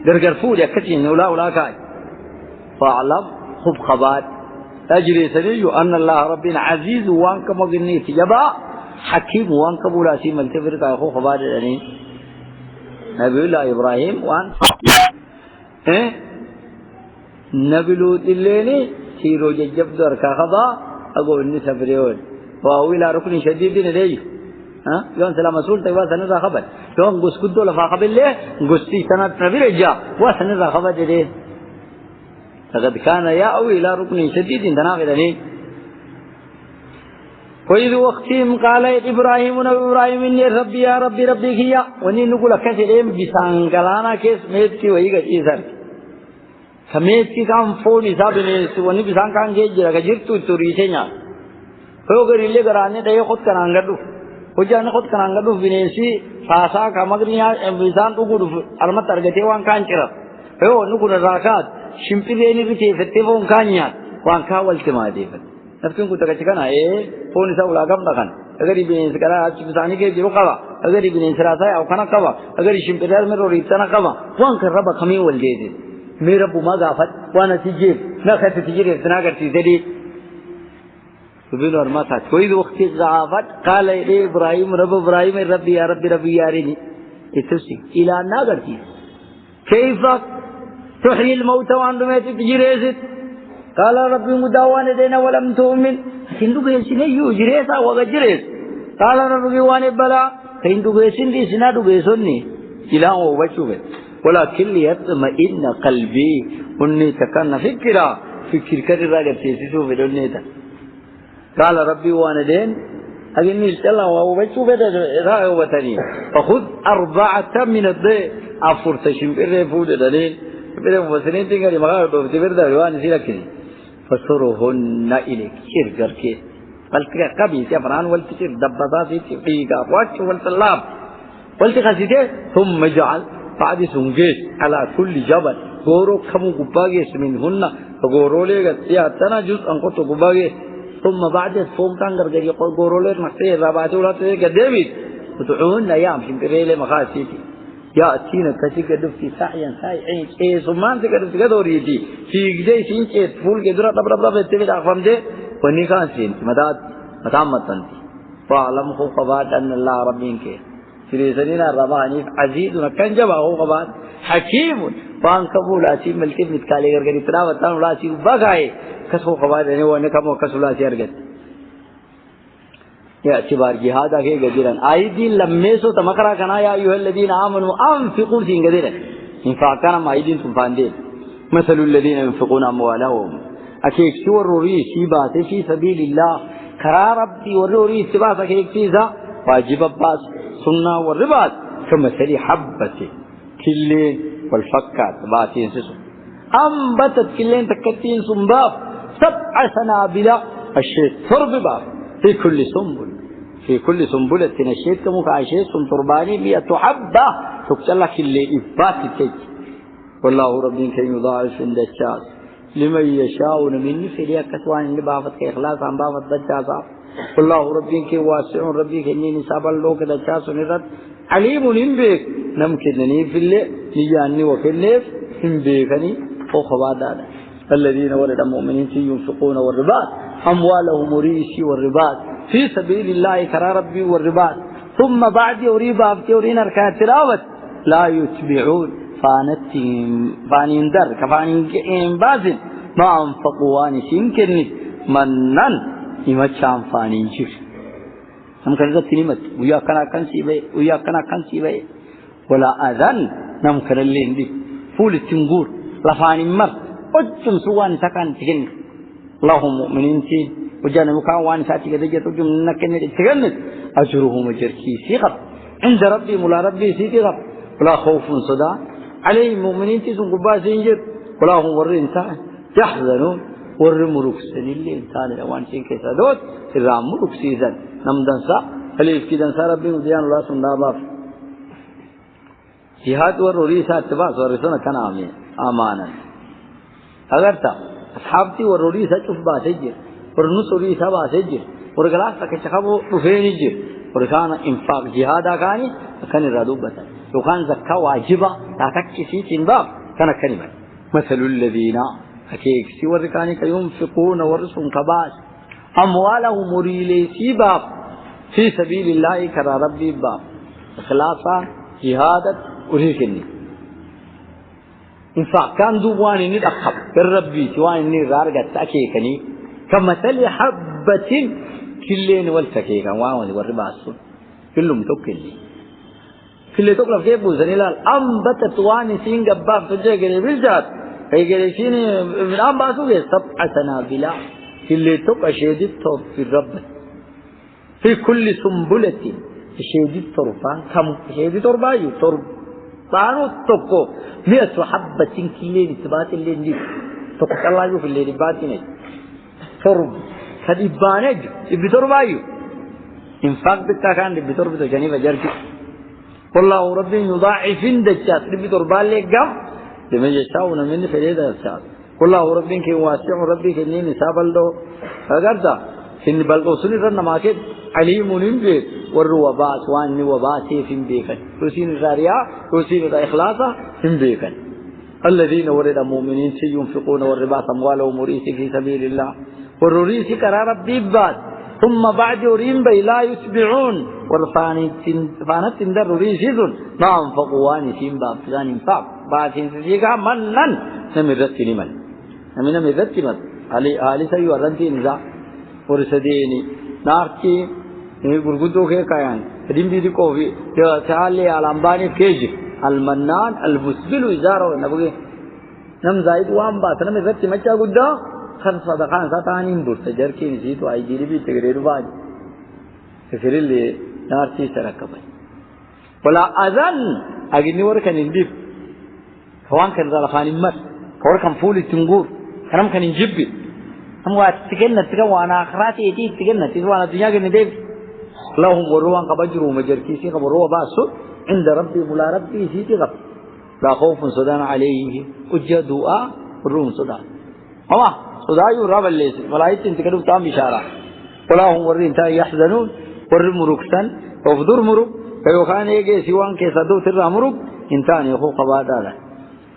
غرغر فود يكتين ولا كاي فاعلم خب خبات أجري سنيو أن الله ربنا عزيز وانك مغني تجبا حكيم وانك بولا سيم التفر كايخو خبار يعني نبي الله إبراهيم وان نبي لوط الليني سيرو ججب دور كاخبا أقول إني سفريون وهو إلى ركن شديد ندي يوم سلام مسؤول تبغى سنة خبر يوم قص كدو لفا خبر ليه قصتي سنة نبي رجع وسنة خبر جديد لقد كان يأوي إلى ركن شديد تناقضني وإذ وقتهم قال إبراهيم إني ربي يا ربي ربي كيا وني نقول كسرهم بسانغلانا كيس ميتي ويجا إيزار كميتي كام فون إسابة نيس وني بسانغان جيجرا كجيرتو توريسينيا هو غريلة غراني ده يخد كنانغدو وجانا خد كنانغدو بنيسي ساسا كمغريا بسان تقولو أرمت ترجتي وان كانشرا هو نقول الراكات شمبيليني بيتي فتيفون كانيا وان كاول تمادي نفسهم كنت كذا فون يساو لاقم لكان अगर ये बिनेस करा आज बिसानी के जीरो कवा अगर ये बिनेस राता है औखाना कवा अगर ये शिंपेदार में रोरीता ना कवा वहाँ कर रबा खमी वल दे मेरा बुमा गाफत वाना तीजेर ना कहते तीजेर इतना करती तेरी सुबह और माता कोई वक्त गाफत काल ये इब्राहिम रब्बी या रब्बी यारिनी इतुसी इला ना करती कैफा तुहिल मौत वान में तीजेर قال ربي مداوان دينا ولم تؤمن هندو بيسين يو جريسا وغجريس قال ربي وان بلا هندو بيسين دي سنادو بيسوني إلا هو وشوه ولكن ليطمئن قلبي اني تكن فكر كرر راجب تيسيسو بدونيتا قال ربي وان دين أجني الله وهو وشوه رأيه وتاني فخذ 4 من الضيء أفور تشم إرفود دليل بيرم وسنين تيجي مغارب تبرد روان سيركني فسرهن إليك شرجر كيس والتك كبي سفران والتكير دبضات تيجا واتش والسلام والتكاسيته ثم جعل بعد سنجيس على كل جبل غورو كم غباجيس منهن غورو ليه يا تنا جزء أنقطه غباجيس ثم بعد فوم تانغر جري غورو ليه مكتئ رابطه ولا تيجي كديفيد وتعون أيام شنكريله مخاسيتي يأتينا كذلك دفتي ساعيا ساعين إيه سمان تكذب كدوري دي في جدي سين إيه فول كدرا تبرب بتبي دافم ده ونيكان سين مداد متنتي فعلم هو قباد أن الله ربينك في سنينا رباني عزيز ونكن جبا هو قباد حكيم وان قبول أسيم ملكي متكالي كرجلي تراوة تان ولا أسيم بقاي كسو قباد يعني هو نكمل كسو لا أسيرجت يا اعتبار جهاد أكيد قديران أيدين لمسوا تمكرا كنا يا أيها الذين آمنوا أنفقوا في قديران إنفاقنا ما أيدين تنفاندين مثل الذين ينفقون أموالهم أكيد شو الروري سيبات في سبيل الله كرا ربي والروري سيبات أكيد فيها واجب باس سنة والرباط كمثل حبة كلين والفكات باتين سسو أنبتت كلين تكتين سنباب 7 سنابل الشيء فرب باب في كل سنبلة نشيت كمكاشيت ترباني 100 حبة تقتلك اللي إثبات تج والله ربي كي يضاعف عند الشاس لمن يشاء من فيها كسوان اللي بافت كإخلاص عن بافت دجاسا والله ربي كي واسع ربي كي نساب اللوك دجاس ونرد عليم نمبك نمكنني في اللي نياني وفي الليف نمبكني وخبادانا الذين ولد المؤمنين ينفقون والرباط أموالهم ريسي والرباط في سبيل الله كرا ربي والرباط ثم بعد يوريبا بتورين أركان تلاوة لا يتبعون فانين در كفانين بازن ما أنفقوا وانسين كرني منن إمتشان فانين جير هم كذا تنمت ويا كنا كان سيبه ولا أذن نم كرلين دي فول التنجور لفانين مر أجم سوان سكان تكن اللهم مؤمنين تي وجانا مكان وان ساتي كذا جت أجم نكني تكنت أجرهم أجركي سيقط عند ربي مولا ربي سيقط ولا خوف صدا عليهم مؤمنين تي سنقبا سينجر ولا هم ورين تا يحزنون ور مركسن اللي إنسان الأوان سين كسادوت الرام مركسيزن نمدن سا خليف كدن سا ربي مديان الله سندابا جهاد وروريسا اتباس ورسونا كان آمانا اگر تا اصحابتي وروريسا چوف باسجر ورنس وروريسا باسجر ورغلاس تك چخبو رفينجر وركان انفاق جهاد آكاني كان الرادو بتا وكان زكا واجبا تاكي سيتين باب كان كلمة مثل الذين حكيك سوى الركاني ينفقون ورسون كباس أموالهم مريلي سيباب في سبيل الله كرا ربي باب إخلاصا جهادت وريكني إنفاق كان دوبواني ندقب كالربي سواني نرارغة تأكيكني كمثل حبة كلين والتكيكا واواني والرباسون كلهم توكلني كل توكل في بوزني لا أنبتت وانسين جباب تجي قلي بالجات هي قلي شيني من أم باسوق 7 سنابل كل توك شديد توب في الرب في كل سنبلة شديد تربان كم شديد تربايو تربانو توكو 100 حبة كيلين تبات اللي ندي توك الله يشوف اللي باتينه ترب هذه بانج يبي تربايو إنفاق بالتكان يبي ترب تجاني بجرتي والله ربي يضاعف دجات يبي تربان لك جم لما يشاءون من فريدة الشاء والله ربي كي واسع ربي كني نساب الله أقدر إن بالقصوني رنا ما كده عليم نبي والروابات وان وبات في بيكن توسين الزاريا توسين الإخلاصة في بيكن الذين ورد المؤمنين سينفقون والرباط أموالهم وريس في سبيل الله والرئيس قرار ربي بعد ثم بعد يرين بي لا يتبعون والفانت تندر رئيسون ما أنفقوا وانسين باب فلان انفاق بعد سنسيقا منن نمرت لمن نمرت لمن علي سيو الرنتي نزا ورسديني نارتي غرغدو كي كيان دين دي كوفي تعالي على امباني كيجي المنان المسبل إزاره نبغي نم زايد وام بات نمرت مچا غدا خن صدقان ساتانين بور تجر كي نسيت اي جيري بي تغرير باج تفري لي نارتي سركبي ولا اذن اغني وركن نديب خوان كان زال خان مر كور كان فولي تنغور كرم كان نجيب هم وات تكن تكن وانا اخراتي تي تكن توانا دنيا كن ديب لهم وروان كبجرو مجركي سي خبروا باسو عند ربي ملا ربي سي غب لا خوف صدان عليه وجدوا روم صدان اما صدايو رب الليس ملائكه تنتكدو تام اشاره ولا هم ورين تا يحزنون ور مركسن وفدر مرك فيوخان يجي سيوان كيسدو تر مرك انتان يخو قبادا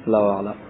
الله اعلم